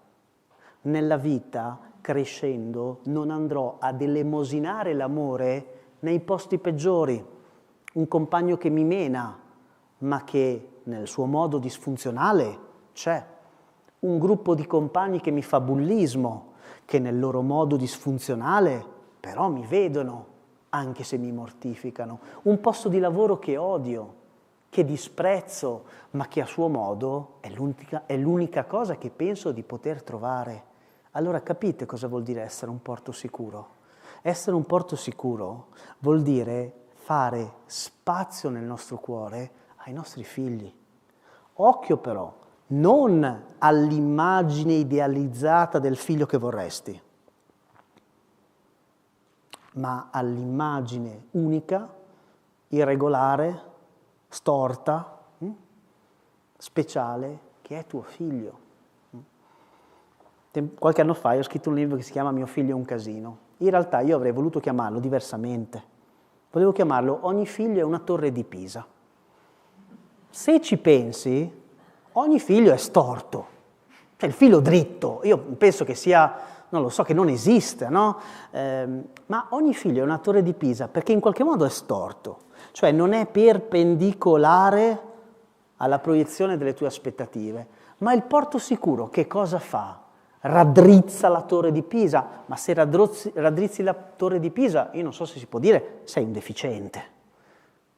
Nella vita, crescendo, non andrò ad elemosinare l'amore nei posti peggiori, un compagno che mi mena, ma che nel suo modo disfunzionale c'è, un gruppo di compagni che mi fa bullismo, che nel loro modo disfunzionale però mi vedono, anche se mi mortificano, un posto di lavoro che odio, che disprezzo, ma che a suo modo è l'unica cosa che penso di poter trovare. Allora capite cosa vuol dire essere un porto sicuro? Essere un porto sicuro vuol dire fare spazio nel nostro cuore ai nostri figli. Occhio però, non all'immagine idealizzata del figlio che vorresti, ma all'immagine unica, irregolare, storta, speciale, che è tuo figlio. Qualche anno fa io ho scritto un libro che si chiama Mio figlio è un casino. In realtà io avrei voluto chiamarlo diversamente. Volevo chiamarlo Ogni figlio è una torre di Pisa. Se ci pensi, ogni figlio è storto. Cioè il filo dritto, io penso che sia, non lo so, che non esiste, no? Ma ogni figlio è una torre di Pisa perché in qualche modo è storto. Cioè non è perpendicolare alla proiezione delle tue aspettative. Ma il porto sicuro che cosa fa? Raddrizza la torre di Pisa, ma se raddrizzi la torre di Pisa, io non so se si può dire, sei un deficiente.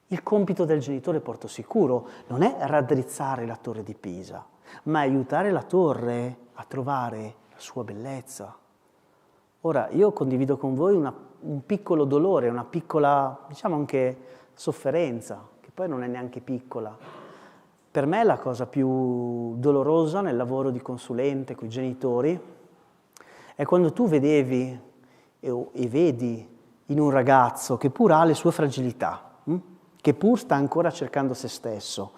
Il compito del genitore porto sicuro non è raddrizzare la torre di Pisa, ma aiutare la torre a trovare la sua bellezza. Ora, io condivido con voi un piccolo dolore, una piccola, diciamo anche sofferenza, che poi non è neanche piccola. Per me la cosa più dolorosa nel lavoro di consulente con i genitori è quando tu vedevi e vedi in un ragazzo che pur ha le sue fragilità, che pur sta ancora cercando se stesso,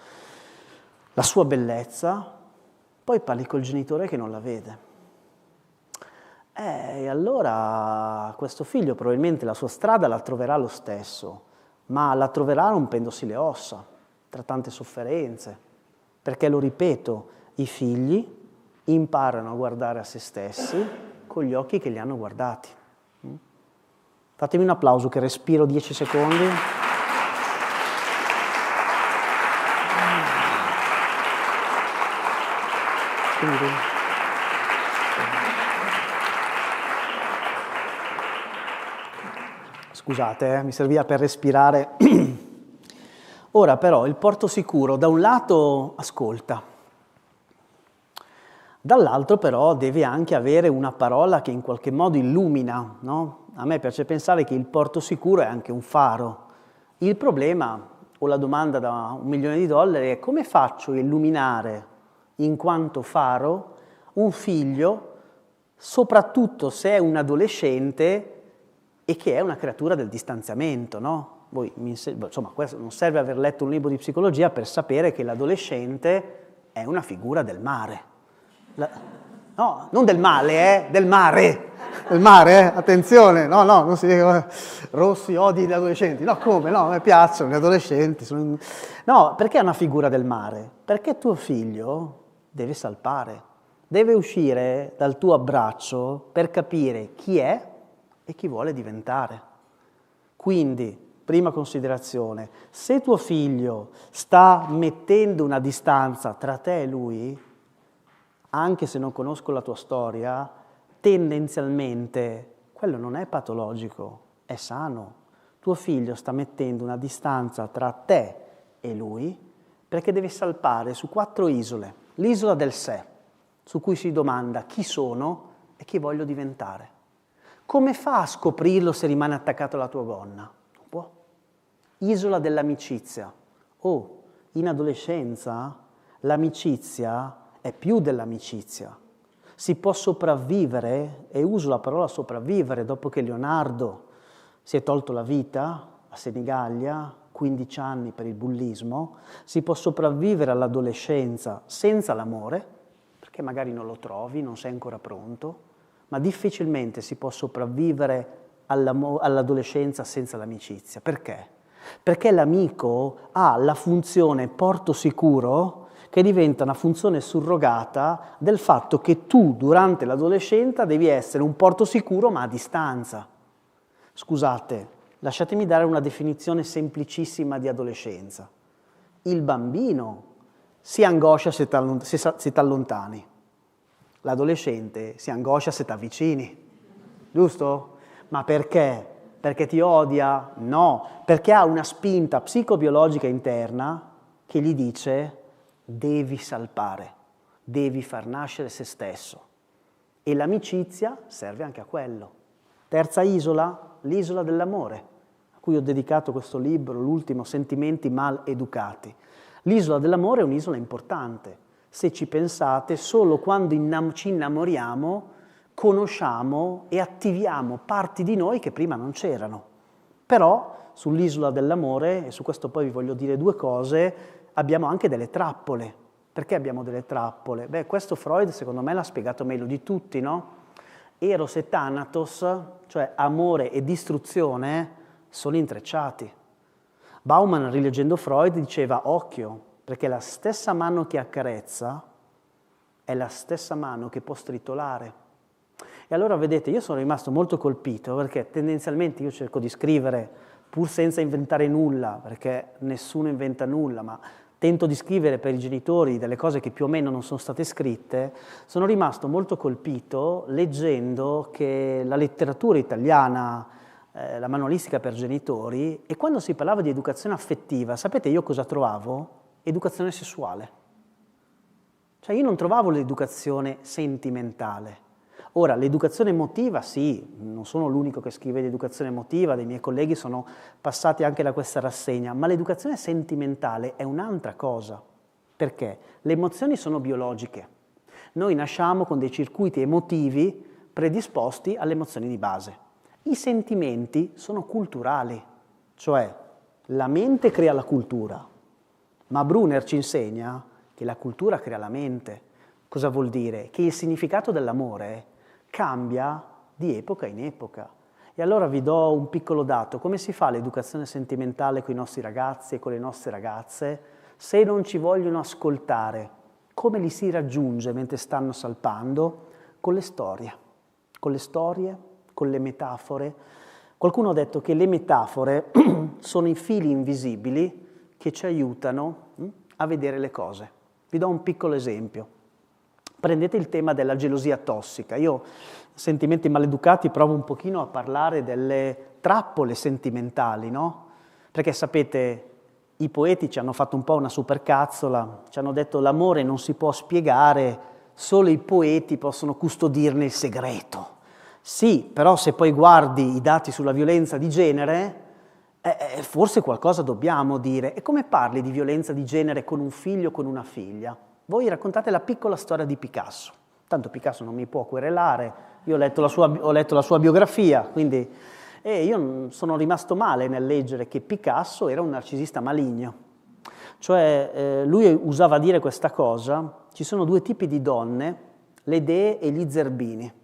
la sua bellezza, poi parli col genitore che non la vede. E allora questo figlio probabilmente la sua strada la troverà lo stesso, ma la troverà rompendosi le ossa, tra tante sofferenze, perché, lo ripeto, i figli imparano a guardare a se stessi con gli occhi che li hanno guardati. Fatemi un applauso che respiro 10 secondi. Scusate, mi serviva per respirare. Ora però il porto sicuro da un lato ascolta, dall'altro però deve anche avere una parola che in qualche modo illumina, no? A me piace pensare che il porto sicuro è anche un faro. Il problema, o la domanda da $1 milione, è come faccio a illuminare in quanto faro un figlio, soprattutto se è un adolescente e che è una creatura del distanziamento, no? Insomma, questo non serve aver letto un libro di psicologia per sapere che l'adolescente è una figura del mare. No, non del male, del mare. Del mare, attenzione, no, non si dica Rossi odi gli adolescenti. No, come? No, a me piacciono gli adolescenti. No, perché è una figura del mare? Perché tuo figlio deve salpare, deve uscire dal tuo abbraccio per capire chi è e chi vuole diventare. Quindi, prima considerazione, se tuo figlio sta mettendo una distanza tra te e lui, anche se non conosco la tua storia, tendenzialmente quello non è patologico, è sano. Tuo figlio sta mettendo una distanza tra te e lui perché deve salpare su 4 isole. L'isola del sé, su cui si domanda chi sono e chi voglio diventare. Come fa a scoprirlo se rimane attaccato alla tua gonna? Non può. Isola dell'amicizia. In adolescenza l'amicizia è più dell'amicizia. Si può sopravvivere, e uso la parola sopravvivere dopo che Leonardo si è tolto la vita a Senigallia, 15 anni per il bullismo, si può sopravvivere all'adolescenza senza l'amore, perché magari non lo trovi, non sei ancora pronto, ma difficilmente si può sopravvivere all'adolescenza senza l'amicizia. Perché? Perché l'amico ha la funzione porto sicuro che diventa una funzione surrogata del fatto che tu durante l'adolescenza devi essere un porto sicuro ma a distanza. Scusate, lasciatemi dare una definizione semplicissima di adolescenza. Il bambino si angoscia se t'allontani. L'adolescente si angoscia se t'avvicini, giusto? Ma perché? Perché ti odia? No, perché ha una spinta psicobiologica interna che gli dice devi salpare, devi far nascere se stesso. E l'amicizia serve anche a quello. Terza isola, l'isola dell'amore, a cui ho dedicato questo libro, l'ultimo, Sentimenti mal educati. L'isola dell'amore è un'isola importante. Se ci pensate, solo quando ci innamoriamo, conosciamo e attiviamo parti di noi che prima non c'erano. Però sull'isola dell'amore, e su questo poi vi voglio dire 2 cose, abbiamo anche delle trappole. Perché abbiamo delle trappole? Beh, questo Freud secondo me l'ha spiegato meglio di tutti, no? Eros e Thanatos, cioè amore e distruzione, sono intrecciati. Bauman, rileggendo Freud, diceva occhio, perché la stessa mano che accarezza è la stessa mano che può stritolare. E allora vedete, io sono rimasto molto colpito perché tendenzialmente io cerco di scrivere pur senza inventare nulla, perché nessuno inventa nulla, ma tento di scrivere per i genitori delle cose che più o meno non sono state scritte. Sono rimasto molto colpito leggendo che la letteratura italiana, la manualistica per genitori, e quando si parlava di educazione affettiva, sapete io cosa trovavo? Educazione sessuale. Cioè io non trovavo l'educazione sentimentale. Ora, l'educazione emotiva, sì, non sono l'unico che scrive di educazione emotiva, dei miei colleghi sono passati anche da questa rassegna, ma l'educazione sentimentale è un'altra cosa. Perché? Le emozioni sono biologiche. Noi nasciamo con dei circuiti emotivi predisposti alle emozioni di base. I sentimenti sono culturali, cioè la mente crea la cultura, ma Brunner ci insegna che la cultura crea la mente. Cosa vuol dire? Che il significato dell'amore cambia di epoca in epoca. E allora vi do un piccolo dato. Come si fa l'educazione sentimentale con i nostri ragazzi e con le nostre ragazze? Se non ci vogliono ascoltare, come li si raggiunge mentre stanno salpando? Con le storie, con le metafore. Qualcuno ha detto che le metafore sono i fili invisibili che ci aiutano a vedere le cose. Vi do un piccolo esempio. Prendete il tema della gelosia tossica. Io, sentimenti maleducati, provo un pochino a parlare delle trappole sentimentali, no? Perché sapete, i poeti ci hanno fatto un po' una supercazzola, ci hanno detto l'amore non si può spiegare, solo i poeti possono custodirne il segreto. Sì, però se poi guardi i dati sulla violenza di genere, forse qualcosa dobbiamo dire. E come parli di violenza di genere con un figlio o con una figlia? Voi raccontate la piccola storia di Picasso. Tanto Picasso non mi può querelare, io ho letto la sua biografia, quindi io sono rimasto male nel leggere che Picasso era un narcisista maligno. Cioè lui usava dire questa cosa: ci sono due tipi di donne, le dee e gli zerbini.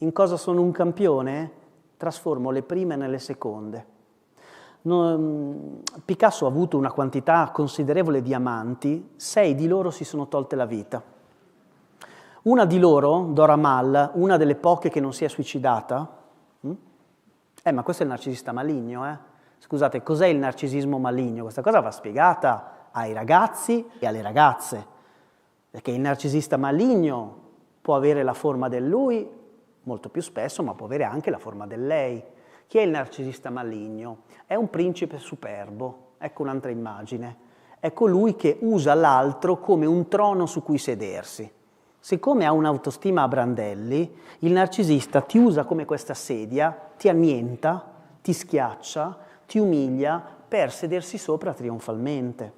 In cosa sono un campione? Trasformo le prime nelle seconde. Picasso ha avuto una quantità considerevole di amanti, 6 di loro si sono tolte la vita. Una di loro, Dora Maar, una delle poche che non si è suicidata, ma questo è il narcisista maligno, Scusate, cos'è il narcisismo maligno? Questa cosa va spiegata ai ragazzi e alle ragazze, perché il narcisista maligno può avere la forma del lui, molto più spesso, ma può avere anche la forma del lei. Chi è il narcisista maligno? È un principe superbo, ecco un'altra immagine. È colui che usa l'altro come un trono su cui sedersi. Siccome ha un'autostima a brandelli, il narcisista ti usa come questa sedia, ti annienta, ti schiaccia, ti umilia per sedersi sopra trionfalmente.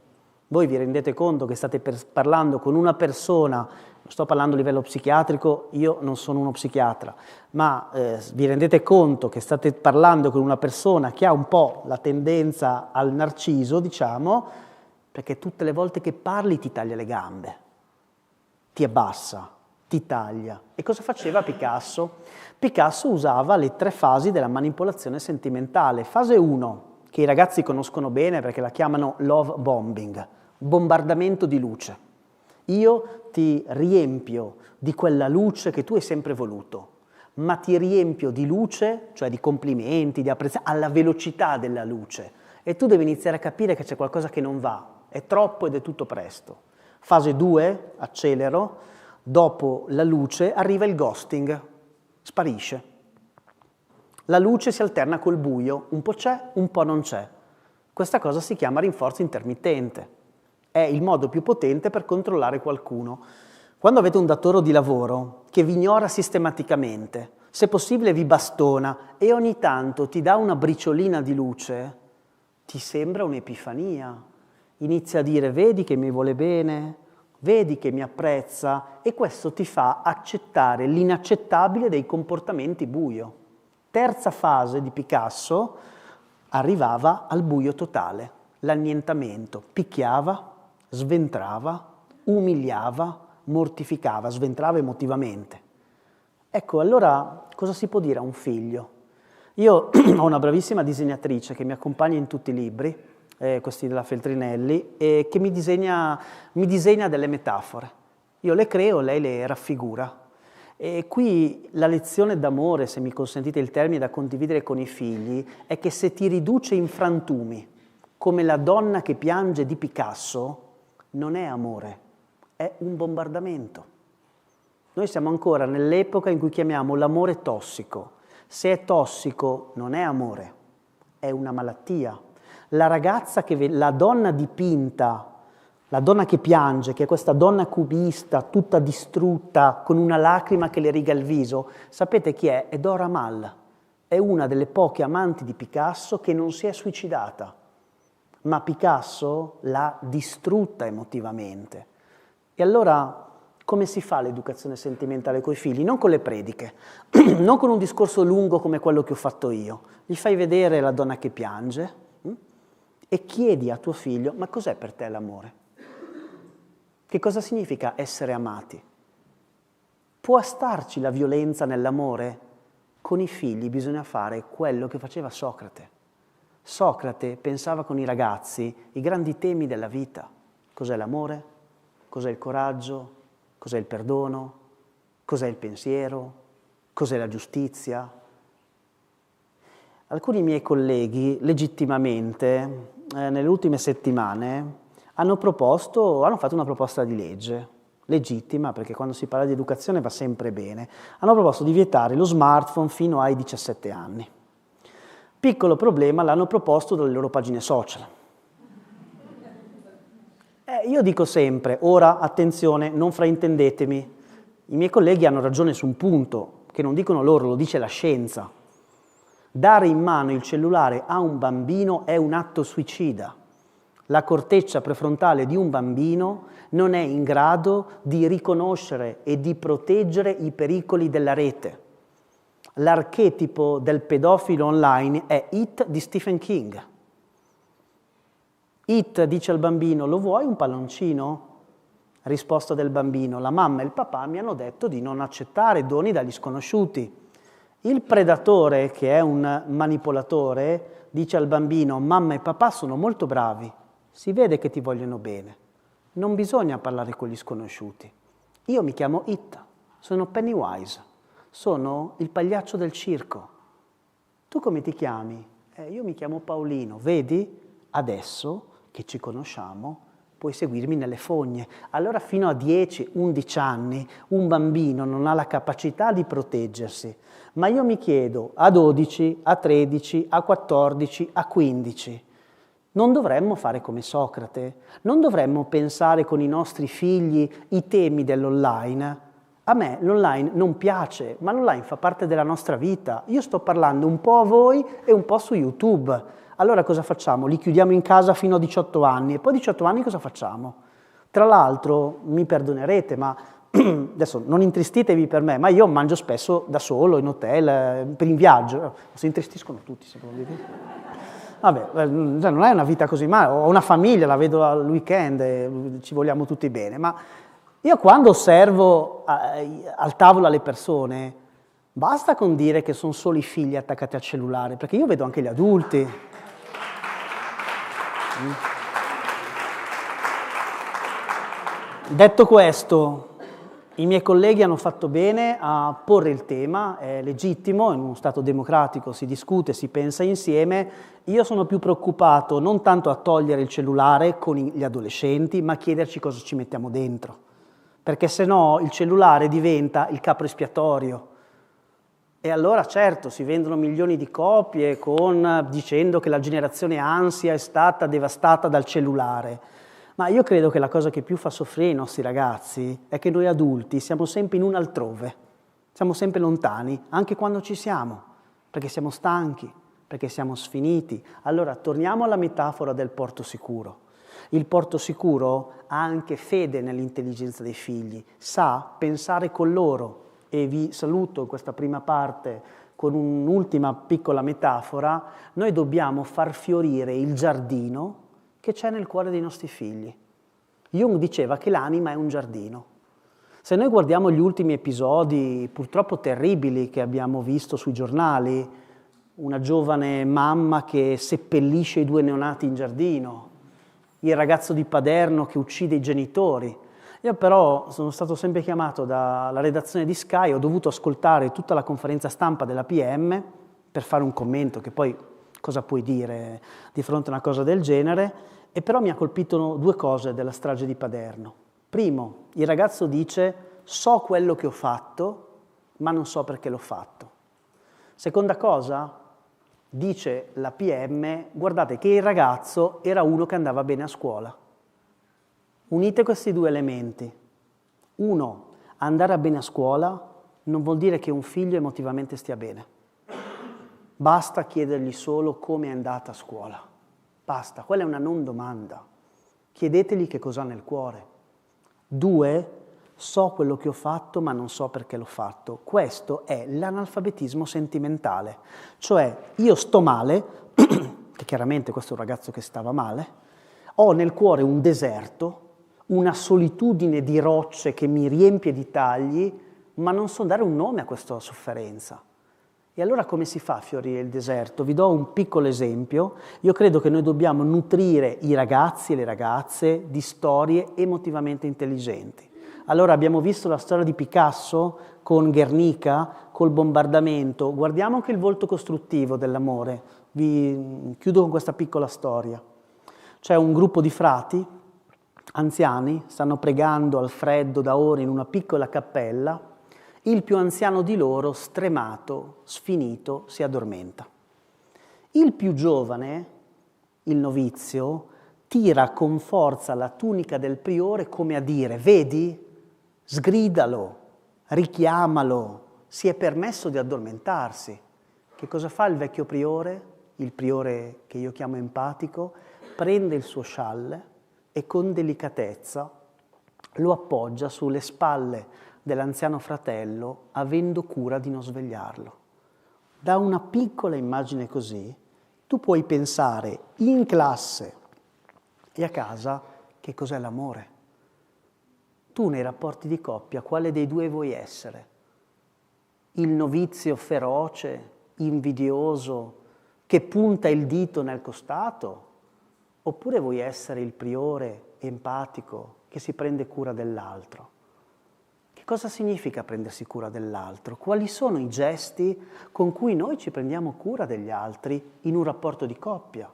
Voi vi rendete conto che state parlando con una persona, non sto parlando a livello psichiatrico, io non sono uno psichiatra, ma vi rendete conto che state parlando con una persona che ha un po' la tendenza al narciso, diciamo, perché tutte le volte che parli ti taglia le gambe, ti abbassa, ti taglia. E cosa faceva Picasso? Picasso usava le 3 fasi della manipolazione sentimentale. Fase 1, che i ragazzi conoscono bene perché la chiamano love bombing, bombardamento di luce. Io ti riempio di quella luce che tu hai sempre voluto, ma ti riempio di luce, cioè di complimenti, di apprezzamento, alla velocità della luce. E tu devi iniziare a capire che c'è qualcosa che non va, è troppo ed è tutto presto. Fase 2, accelero, dopo la luce arriva il ghosting, sparisce. La luce si alterna col buio, un po' c'è, un po' non c'è. Questa cosa si chiama rinforzo intermittente. È il modo più potente per controllare qualcuno. Quando avete un datore di lavoro che vi ignora sistematicamente, se possibile vi bastona e ogni tanto ti dà una briciolina di luce, ti sembra un'epifania. Inizia a dire: vedi che mi vuole bene, vedi che mi apprezza, e questo ti fa accettare l'inaccettabile dei comportamenti buio. Terza fase di Picasso, arrivava al buio totale, l'annientamento, picchiava, sventrava, umiliava, mortificava, sventrava emotivamente. Ecco, allora cosa si può dire a un figlio? Io ho una bravissima disegnatrice che mi accompagna in tutti i libri, questi della Feltrinelli, e che mi disegna delle metafore. Io le creo, lei le raffigura. E qui la lezione d'amore, se mi consentite il termine, da condividere con i figli, è che se ti riduce in frantumi, come la donna che piange di Picasso, non è amore, è un bombardamento. Noi siamo ancora nell'epoca in cui chiamiamo l'amore tossico. Se è tossico non è amore, è una malattia. La donna dipinta, la donna che piange, che è questa donna cubista, tutta distrutta, con una lacrima che le riga il viso, sapete chi è? È Dora Maar. È una delle poche amanti di Picasso che non si è suicidata, ma Picasso l'ha distrutta emotivamente. E allora come si fa l'educazione sentimentale coi figli? Non con le prediche, non con un discorso lungo come quello che ho fatto io. Gli fai vedere la donna che piange e chiedi a tuo figlio: ma cos'è per te l'amore? Che cosa significa essere amati? Può starci la violenza nell'amore? Con i figli bisogna fare quello che faceva Socrate. Socrate pensava con i ragazzi i grandi temi della vita. Cos'è l'amore? Cos'è il coraggio? Cos'è il perdono? Cos'è il pensiero? Cos'è la giustizia? alcuni miei colleghi, legittimamente, nelle ultime settimane, hanno fatto una proposta di legge, legittima, perché quando si parla di educazione va sempre bene. Hanno proposto di vietare lo smartphone fino ai 17 anni. Piccolo problema, l'hanno proposto dalle loro pagine social. Io dico sempre, ora, attenzione, non fraintendetemi, i miei colleghi hanno ragione su un punto, che non dicono loro, lo dice la scienza. Dare in mano il cellulare a un bambino è un atto suicida. La corteccia prefrontale di un bambino non è in grado di riconoscere e di proteggere i pericoli della rete. L'archetipo del pedofilo online è It di Stephen King. It dice al bambino: lo vuoi un palloncino? Risposta del bambino: la mamma e il papà mi hanno detto di non accettare doni dagli sconosciuti. Il predatore, che è un manipolatore, dice al bambino: mamma e papà sono molto bravi, si vede che ti vogliono bene, non bisogna parlare con gli sconosciuti. Io mi chiamo It, sono Pennywise, sono il pagliaccio del circo. Tu come ti chiami? Io mi chiamo Paolino, vedi? Adesso che ci conosciamo puoi seguirmi nelle fogne. Allora fino a 10-11 anni un bambino non ha la capacità di proteggersi, ma io mi chiedo a 12, a 13, a 14, a 15, non dovremmo fare come Socrate? Non dovremmo pensare con i nostri figli i temi dell'online? A me l'online non piace, ma l'online fa parte della nostra vita. Io sto parlando un po' a voi e un po' su YouTube. Allora cosa facciamo? Li chiudiamo in casa fino a 18 anni e poi a 18 anni cosa facciamo? Tra l'altro, mi perdonerete, ma adesso non intristitevi per me, ma io mangio spesso da solo, in hotel, in viaggio. Si intristiscono tutti, secondo me. Vabbè, non è una vita così male, ho una famiglia, la vedo al weekend, ci vogliamo tutti bene, ma io quando osservo al tavolo le persone, basta con dire che sono solo i figli attaccati al cellulare, perché io vedo anche gli adulti. Detto questo, i miei colleghi hanno fatto bene a porre il tema, è legittimo, in uno Stato democratico si discute, si pensa insieme. Io sono più preoccupato non tanto a togliere il cellulare con gli adolescenti, ma a chiederci cosa ci mettiamo dentro. Perché se no il cellulare diventa il capro espiatorio. E allora certo si vendono milioni di copie dicendo che la generazione ansia è stata devastata dal cellulare. Ma io credo che la cosa che più fa soffrire i nostri ragazzi è che noi adulti siamo sempre in un altrove, siamo sempre lontani, anche quando ci siamo, perché siamo stanchi, perché siamo sfiniti. Allora torniamo alla metafora del porto sicuro. Il porto sicuro ha anche fede nell'intelligenza dei figli, sa pensare con loro. E vi saluto in questa prima parte con un'ultima piccola metafora. Noi dobbiamo far fiorire il giardino che c'è nel cuore dei nostri figli. Jung diceva che l'anima è un giardino. Se noi guardiamo gli ultimi episodi purtroppo terribili che abbiamo visto sui giornali, una giovane mamma che seppellisce i 2 neonati in giardino, il ragazzo di Paderno che uccide i genitori. Io però sono stato sempre chiamato dalla redazione di Sky, ho dovuto ascoltare tutta la conferenza stampa della PM per fare un commento, che poi cosa puoi dire di fronte a una cosa del genere, e però mi ha colpito 2 cose della strage di Paderno. Primo, il ragazzo dice: so quello che ho fatto, ma non so perché l'ho fatto. Seconda cosa, dice la PM, guardate che il ragazzo era uno che andava bene a scuola. Unite questi 2 elementi. 1, andare bene a scuola non vuol dire che un figlio emotivamente stia bene. Basta chiedergli solo come è andata a scuola. Basta, quella è una non domanda. Chiedetegli che cosa ha nel cuore. 2, so quello che ho fatto ma non so perché l'ho fatto. Questo è l'analfabetismo sentimentale. Cioè io sto male, che chiaramente questo è un ragazzo che stava male, ho nel cuore un deserto, una solitudine di rocce che mi riempie di tagli, ma non so dare un nome a questa sofferenza. E allora come si fa a fiorire il deserto? Vi do un piccolo esempio. Io credo che noi dobbiamo nutrire i ragazzi e le ragazze di storie emotivamente intelligenti. Allora abbiamo visto la storia di Picasso con Guernica, col bombardamento, guardiamo anche il volto costruttivo dell'amore. Vi chiudo con questa piccola storia. C'è un gruppo di frati, anziani, stanno pregando al freddo da ore in una piccola cappella. Il più anziano di loro, stremato, sfinito, si addormenta. Il più giovane, il novizio, tira con forza la tunica del priore come a dire: vedi, sgridalo, richiamalo, si è permesso di addormentarsi. Che cosa fa il vecchio priore? Il priore che io chiamo empatico, prende il suo scialle e con delicatezza lo appoggia sulle spalle dell'anziano fratello, avendo cura di non svegliarlo. Da una piccola immagine così, tu puoi pensare in classe e a casa che cos'è l'amore. Tu nei rapporti di coppia, quale dei due vuoi essere? Il novizio feroce, invidioso, che punta il dito nel costato? Oppure vuoi essere il priore empatico che si prende cura dell'altro? Che cosa significa prendersi cura dell'altro? Quali sono i gesti con cui noi ci prendiamo cura degli altri in un rapporto di coppia,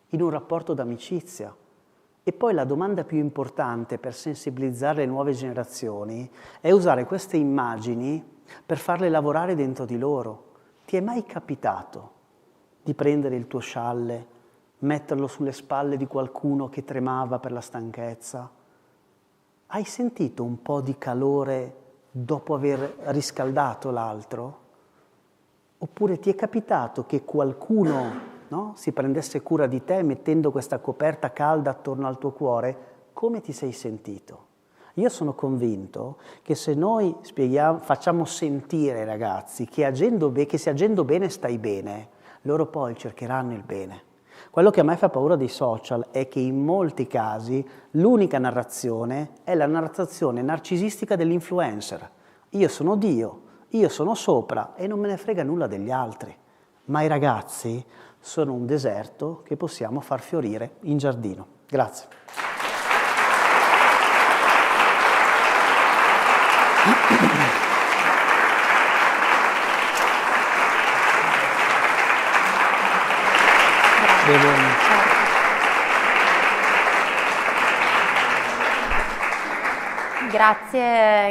in un rapporto d'amicizia? E poi la domanda più importante per sensibilizzare le nuove generazioni è usare queste immagini per farle lavorare dentro di loro. Ti è mai capitato di prendere il tuo scialle, metterlo sulle spalle di qualcuno che tremava per la stanchezza? Hai sentito un po' di calore dopo aver riscaldato l'altro? Oppure ti è capitato che qualcuno, no, si prendesse cura di te mettendo questa coperta calda attorno al tuo cuore? Come ti sei sentito? Io sono convinto che se noi facciamo sentire ai ragazzi che se agendo bene stai bene, loro poi cercheranno il bene. Quello che a me fa paura dei social è che in molti casi l'unica narrazione è la narrazione narcisistica dell'influencer. Io sono Dio, io sono sopra e non me ne frega nulla degli altri. Ma i ragazzi sono un deserto che possiamo far fiorire in giardino. Grazie.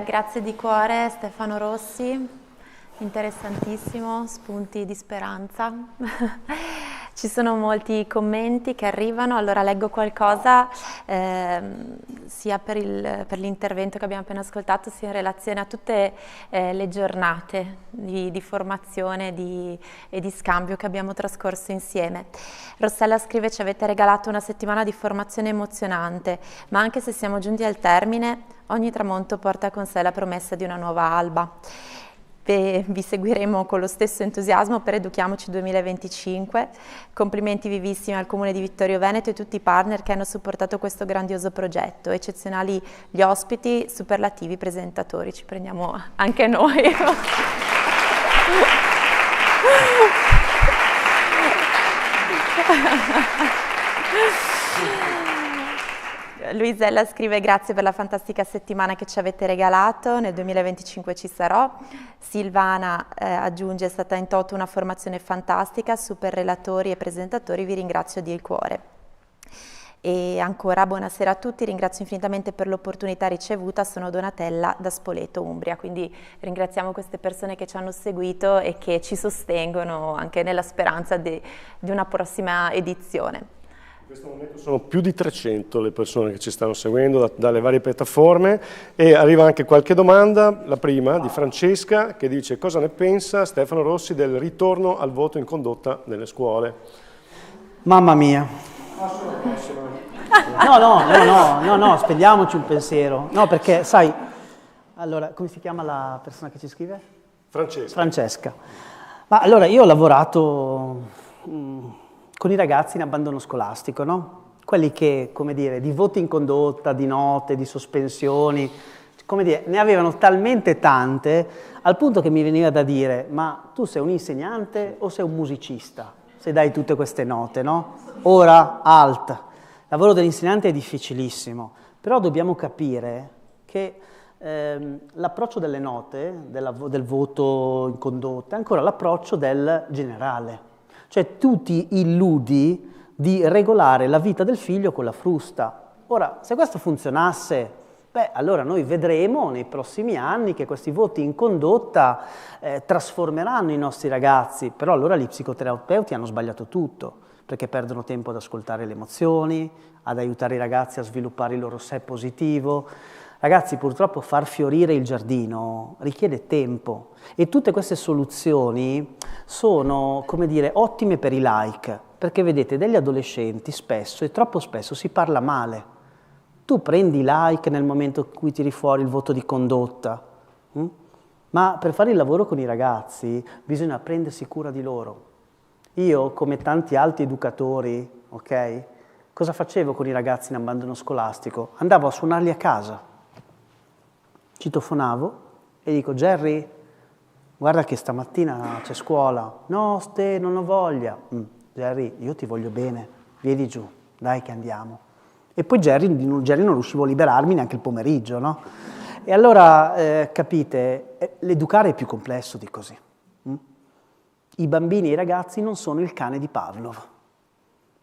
Grazie di cuore Stefano Rossi, interessantissimo, spunti di speranza. Ci sono molti commenti che arrivano, allora leggo qualcosa sia per l'intervento che abbiamo appena ascoltato, sia in relazione a tutte le giornate di formazione e di scambio che abbiamo trascorso insieme. Rossella scrive: ci avete regalato una settimana di formazione emozionante, ma anche se siamo giunti al termine, ogni tramonto porta con sé la promessa di una nuova alba. Vi seguiremo con lo stesso entusiasmo per Educhiamoci 2025. Complimenti vivissimi al Comune di Vittorio Veneto e tutti i partner che hanno supportato questo grandioso progetto. Eccezionali gli ospiti, superlativi presentatori. Ci prendiamo anche noi. Luisella scrive: grazie per la fantastica settimana che ci avete regalato, nel 2025 ci sarò. Silvana aggiunge: è stata in toto una formazione fantastica, super relatori e presentatori, vi ringrazio di cuore. E ancora buonasera a tutti, ringrazio infinitamente per l'opportunità ricevuta, sono Donatella da Spoleto, Umbria, quindi ringraziamo queste persone che ci hanno seguito e che ci sostengono anche nella speranza di una prossima edizione. In questo momento sono più di 300 le persone che ci stanno seguendo dalle varie piattaforme e arriva anche qualche domanda, la prima di Francesca che dice: cosa ne pensa Stefano Rossi del ritorno al voto in condotta nelle scuole? Mamma mia. No, spendiamoci un pensiero. No, perché sai, allora, come si chiama la persona che ci scrive? Francesca. Ma allora, io ho lavorato con i ragazzi in abbandono scolastico, no? Quelli che, come dire, di voti in condotta, di note, di sospensioni, come dire, ne avevano talmente tante al punto che mi veniva da dire: ma tu sei un insegnante o sei un musicista? Se dai tutte queste note, no? Ora, alt. Il lavoro dell'insegnante è difficilissimo, però dobbiamo capire che l'approccio delle note, del voto in condotta, è ancora l'approccio del generale. Cioè tu ti illudi di regolare la vita del figlio con la frusta. Ora, se questo funzionasse, beh, allora noi vedremo nei prossimi anni che questi voti in condotta trasformeranno i nostri ragazzi, però allora gli psicoterapeuti hanno sbagliato tutto, perché perdono tempo ad ascoltare le emozioni, ad aiutare i ragazzi a sviluppare il loro sé positivo. Ragazzi, purtroppo far fiorire il giardino richiede tempo e tutte queste soluzioni sono, come dire, ottime per i like, perché vedete, degli adolescenti spesso e troppo spesso si parla male. Tu prendi like nel momento in cui tiri fuori il voto di condotta, ma per fare il lavoro con i ragazzi bisogna prendersi cura di loro. Io, come tanti altri educatori, ok, cosa facevo con i ragazzi in abbandono scolastico? Andavo a suonarli a casa. Citofonavo e dico: Jerry, guarda che stamattina c'è scuola. No, Ste, non ho voglia. Jerry, io ti voglio bene, vieni giù, dai che andiamo. E poi Jerry non riuscivo a liberarmi neanche il pomeriggio, no? E allora, capite, l'educare è più complesso di così. I bambini e i ragazzi non sono il cane di Pavlov.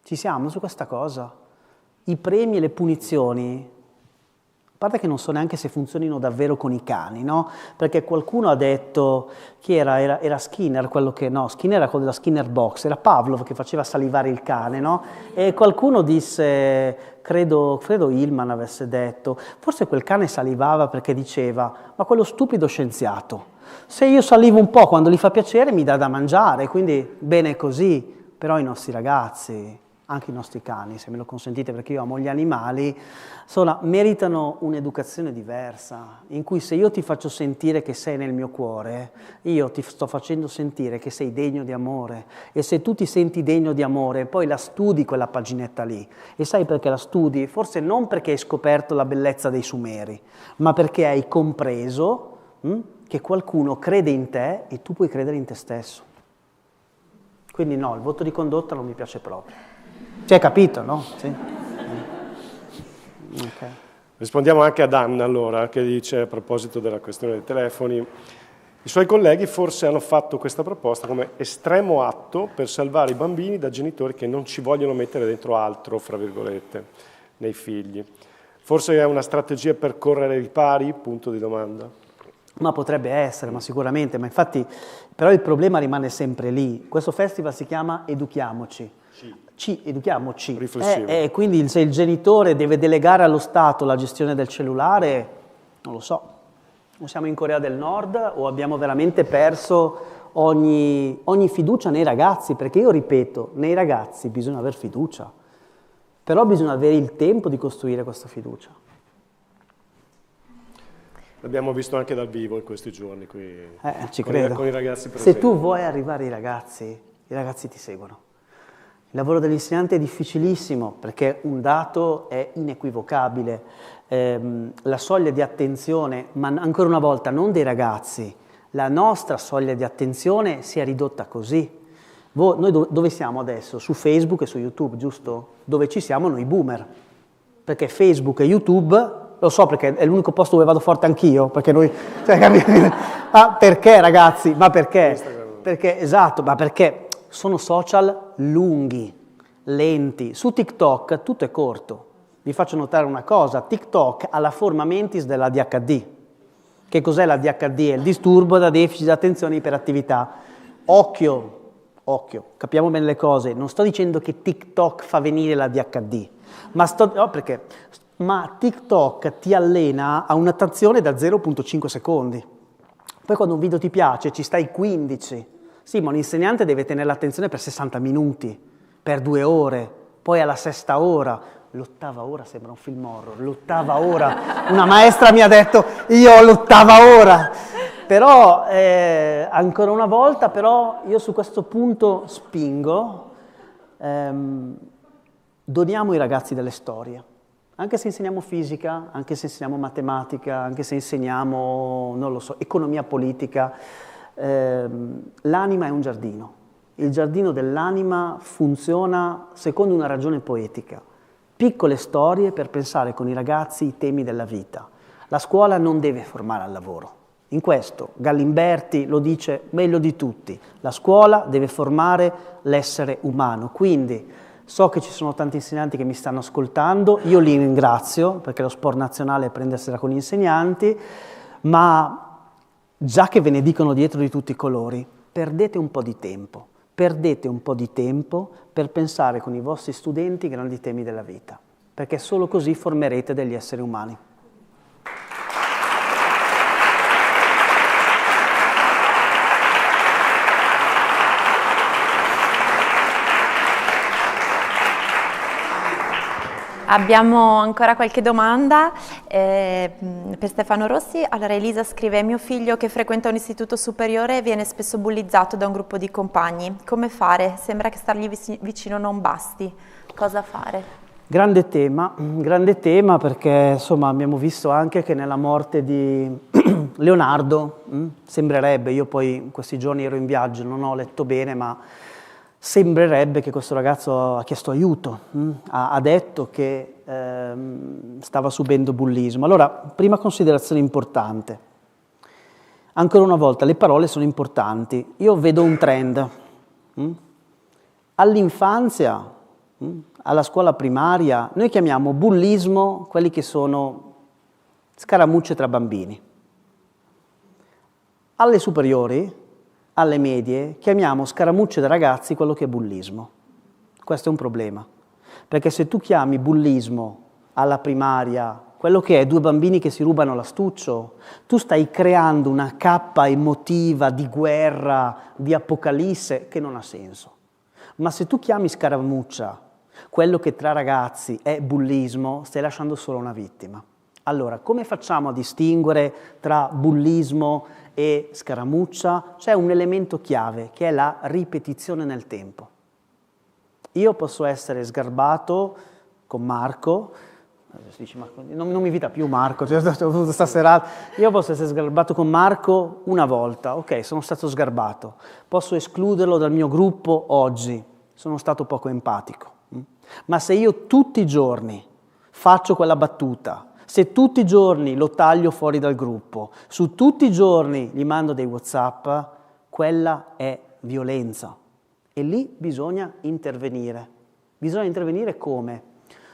Ci siamo su questa cosa? I premi e le punizioni, a parte che non so neanche se funzionino davvero con i cani, no? Perché qualcuno ha detto, chi era Skinner, quello che, no, Skinner era quello della Skinner Box, era Pavlov che faceva salivare il cane, no? E qualcuno disse, credo Hillman avesse detto, forse quel cane salivava perché diceva, ma quello stupido scienziato, se io salivo un po' quando gli fa piacere mi dà da mangiare, quindi bene così, però i nostri ragazzi, anche i nostri cani, se me lo consentite perché io amo gli animali, meritano un'educazione diversa, in cui se io ti faccio sentire che sei nel mio cuore, io ti sto facendo sentire che sei degno di amore, e se tu ti senti degno di amore, poi la studi quella paginetta lì, e sai perché la studi? Forse non perché hai scoperto la bellezza dei Sumeri, ma perché hai compreso che qualcuno crede in te e tu puoi credere in te stesso. Quindi no, il voto di condotta non mi piace proprio. Ci hai capito, no? Sì. Okay. Rispondiamo anche ad Anna allora, che dice a proposito della questione dei telefoni: i suoi colleghi forse hanno fatto questa proposta come estremo atto per salvare i bambini da genitori che non ci vogliono mettere dentro altro, fra virgolette, nei figli. Forse è una strategia per correre ai ripari? Punto di domanda. Ma potrebbe essere, ma sicuramente, ma infatti, però il problema rimane sempre lì. Questo festival si chiama Educhiamoci. Educhiamoci. Riflessivo. Quindi se il genitore deve delegare allo Stato la gestione del cellulare, non lo so. O siamo in Corea del Nord o abbiamo veramente perso ogni fiducia nei ragazzi, perché io ripeto, nei ragazzi bisogna aver fiducia, però bisogna avere il tempo di costruire questa fiducia. L'abbiamo visto anche dal vivo in questi giorni qui, ci credo. Con i ragazzi presenti. Se tu vuoi arrivare ai ragazzi, i ragazzi ti seguono. Il lavoro dell'insegnante è difficilissimo perché un dato è inequivocabile. La soglia di attenzione, ma ancora una volta non dei ragazzi, la nostra soglia di attenzione si è ridotta così. Noi dove siamo adesso? Su Facebook e su YouTube, giusto? Dove ci siamo noi boomer. Perché Facebook e YouTube... Lo so perché è l'unico posto dove vado forte anch'io, perché noi... Ma perché ragazzi? Ma perché? Perché, esatto, ma perché sono social lunghi, lenti. Su TikTok tutto è corto. Vi faccio notare una cosa, TikTok ha la forma mentis dell'ADHD. Che cos'è l'ADHD? È il disturbo da deficit di attenzione e iperattività. Occhio, capiamo bene le cose. Non sto dicendo che TikTok fa venire l'ADHD, ma TikTok ti allena a un'attenzione da 0,5 secondi. Poi quando un video ti piace ci stai 15. Sì, ma un insegnante deve tenere l'attenzione per 60 minuti, per 2 ore, poi alla 6ª ora. L'8ª ora sembra un film horror, l'8ª ora. Una maestra mi ha detto, io ho l'8ª ora. Però, ancora una volta, però, io su questo punto spingo, doniamo ai ragazzi delle storie. Anche se insegniamo fisica, anche se insegniamo matematica, anche se insegniamo, non lo so, economia politica, l'anima è un giardino. Il giardino dell'anima funziona secondo una ragione poetica. Piccole storie per pensare con i ragazzi i temi della vita. La scuola non deve formare al lavoro. In questo Galimberti lo dice meglio di tutti. La scuola deve formare l'essere umano. Quindi so che ci sono tanti insegnanti che mi stanno ascoltando, io li ringrazio perché lo sport nazionale è prendersela con gli insegnanti, ma già che ve ne dicono dietro di tutti i colori, perdete un po' di tempo. Perdete un po' di tempo per pensare con i vostri studenti i grandi temi della vita, perché solo così formerete degli esseri umani. Abbiamo ancora qualche domanda per Stefano Rossi. Allora Elisa scrive: mio figlio che frequenta un istituto superiore viene spesso bullizzato da un gruppo di compagni. Come fare? Sembra che stargli vicino non basti. Cosa fare? Grande tema perché insomma abbiamo visto anche che nella morte di Leonardo, sembrerebbe, io poi in questi giorni ero in viaggio, non ho letto bene, ma sembrerebbe che questo ragazzo ha chiesto aiuto, ha detto che stava subendo bullismo. Allora, prima considerazione importante. Ancora una volta, le parole sono importanti. Io vedo un trend. All'infanzia, alla scuola primaria, noi chiamiamo bullismo quelli che sono scaramucce tra bambini. Alle superiori, alle medie, chiamiamo scaramucce da ragazzi quello che è bullismo. Questo è un problema, perché se tu chiami bullismo alla primaria quello che è due bambini che si rubano l'astuccio, tu stai creando una cappa emotiva di guerra, di apocalisse, che non ha senso. Ma se tu chiami scaramuccia quello che tra ragazzi è bullismo, stai lasciando solo una vittima. Allora, come facciamo a distinguere tra bullismo e scaramuccia? C'è un elemento chiave che è la ripetizione nel tempo. Io posso essere sgarbato con Marco, non mi invita più Marco, stasera, io posso essere sgarbato con Marco una volta, ok, sono stato sgarbato, posso escluderlo dal mio gruppo oggi, sono stato poco empatico, ma se io tutti i giorni faccio quella battuta, se tutti i giorni lo taglio fuori dal gruppo, su tutti i giorni gli mando dei WhatsApp, quella è violenza. E lì bisogna intervenire. Bisogna intervenire come?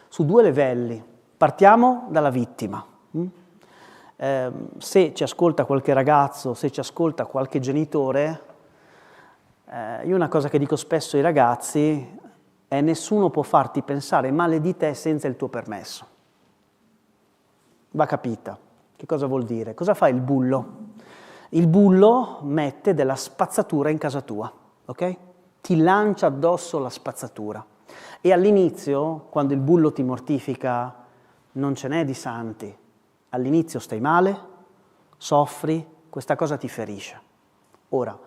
Su due livelli. Partiamo dalla vittima. Se ci ascolta qualche ragazzo, se ci ascolta qualche genitore, io una cosa che dico spesso ai ragazzi è: nessuno può farti pensare male di te senza il tuo permesso. Va capita. Che cosa vuol dire? Cosa fa il bullo? Il bullo mette della spazzatura in casa tua, ok? Ti lancia addosso la spazzatura. E all'inizio, quando il bullo ti mortifica, non ce n'è di santi. All'inizio stai male, soffri, questa cosa ti ferisce. Ora,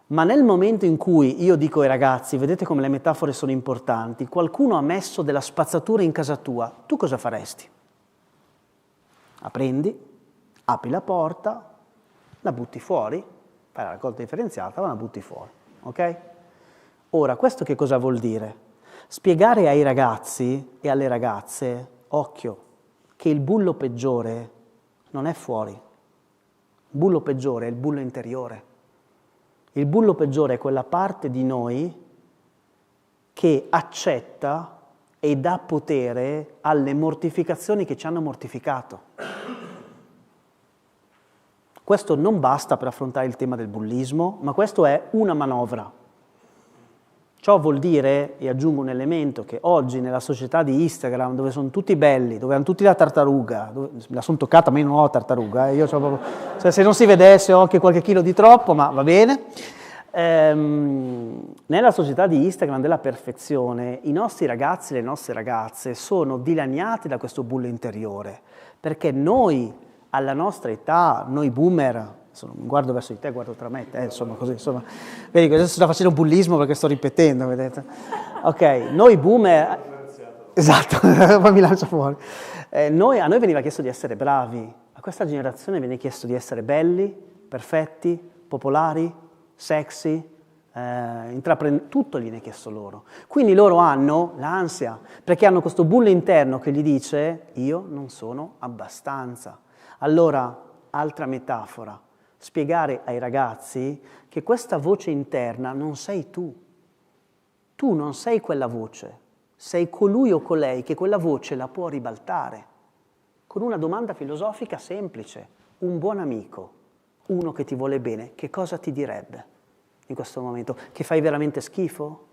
ma nel momento in cui io dico ai ragazzi, vedete come le metafore sono importanti, qualcuno ha messo della spazzatura in casa tua, tu cosa faresti? La prendi, apri la porta, la butti fuori, fai la raccolta differenziata, ma la butti fuori, ok? Ora, questo che cosa vuol dire? Spiegare ai ragazzi e alle ragazze, occhio, che il bullo peggiore non è fuori. Il bullo peggiore è il bullo interiore. Il bullo peggiore è quella parte di noi che accetta e dà potere alle mortificazioni che ci hanno mortificato. Questo non basta per affrontare il tema del bullismo, ma questo è una manovra. Ciò vuol dire, e aggiungo un elemento, che oggi nella società di Instagram, dove sono tutti belli, dove hanno tutti la tartaruga, la sono toccata, ma io non ho la tartaruga, io proprio, se non si vedesse ho anche qualche chilo di troppo, ma va bene. Nella società di Instagram della perfezione, i nostri ragazzi e le nostre ragazze sono dilaniati da questo bullo interiore, perché noi, alla nostra età, noi boomer, guardo verso di te, guardo tra me e te, insomma, così, insomma, vedi che adesso sto facendo un bullismo perché sto ripetendo, vedete? Ok, noi boomer, esatto, poi mi lancio fuori, a noi veniva chiesto di essere bravi, a questa generazione viene chiesto di essere belli, perfetti, popolari, sexy, tutto gli viene chiesto loro. Quindi loro hanno l'ansia, perché hanno questo bullo interno che gli dice: io non sono abbastanza. Allora, altra metafora, spiegare ai ragazzi che questa voce interna non sei tu. Tu non sei quella voce, sei colui o colei che quella voce la può ribaltare. Con una domanda filosofica semplice, un buon amico, uno che ti vuole bene, che cosa ti direbbe in questo momento? Che fai veramente schifo?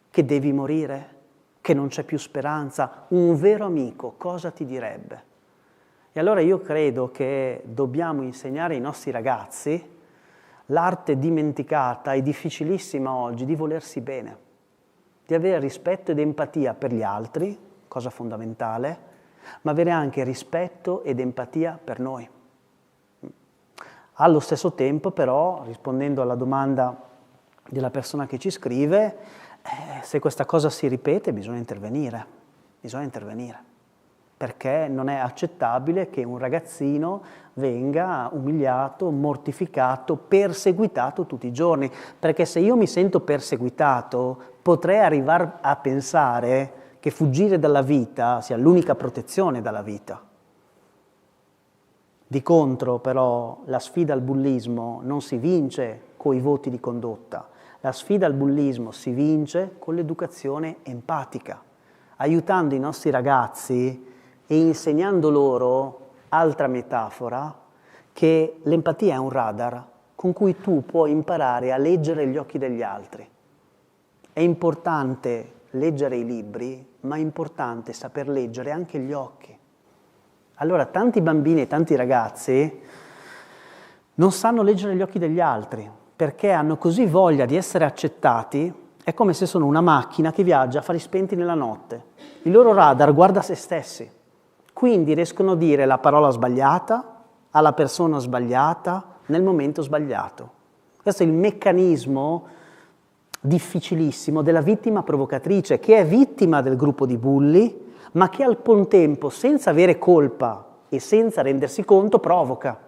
Che devi morire? Che non c'è più speranza? Un vero amico cosa ti direbbe? E allora io credo che dobbiamo insegnare ai nostri ragazzi l'arte dimenticata e difficilissima oggi di volersi bene, di avere rispetto ed empatia per gli altri, cosa fondamentale, ma avere anche rispetto ed empatia per noi. Allo stesso tempo, però, rispondendo alla domanda della persona che ci scrive, se questa cosa si ripete bisogna intervenire, perché non è accettabile che un ragazzino venga umiliato, mortificato, perseguitato tutti i giorni, perché se io mi sento perseguitato potrei arrivare a pensare che fuggire dalla vita sia l'unica protezione dalla vita. Di contro, però, la sfida al bullismo non si vince coi voti di condotta. La sfida al bullismo si vince con l'educazione empatica, aiutando i nostri ragazzi e insegnando loro, altra metafora, che l'empatia è un radar con cui tu puoi imparare a leggere gli occhi degli altri. È importante leggere i libri, ma è importante saper leggere anche gli occhi. Allora, tanti bambini e tanti ragazzi non sanno leggere gli occhi degli altri, perché hanno così voglia di essere accettati, è come se sono una macchina che viaggia a fari spenti nella notte. Il loro radar guarda se stessi, quindi riescono a dire la parola sbagliata alla persona sbagliata nel momento sbagliato. Questo è il meccanismo difficilissimo della vittima provocatrice, che è vittima del gruppo di bulli, ma che al contempo, senza avere colpa e senza rendersi conto, provoca.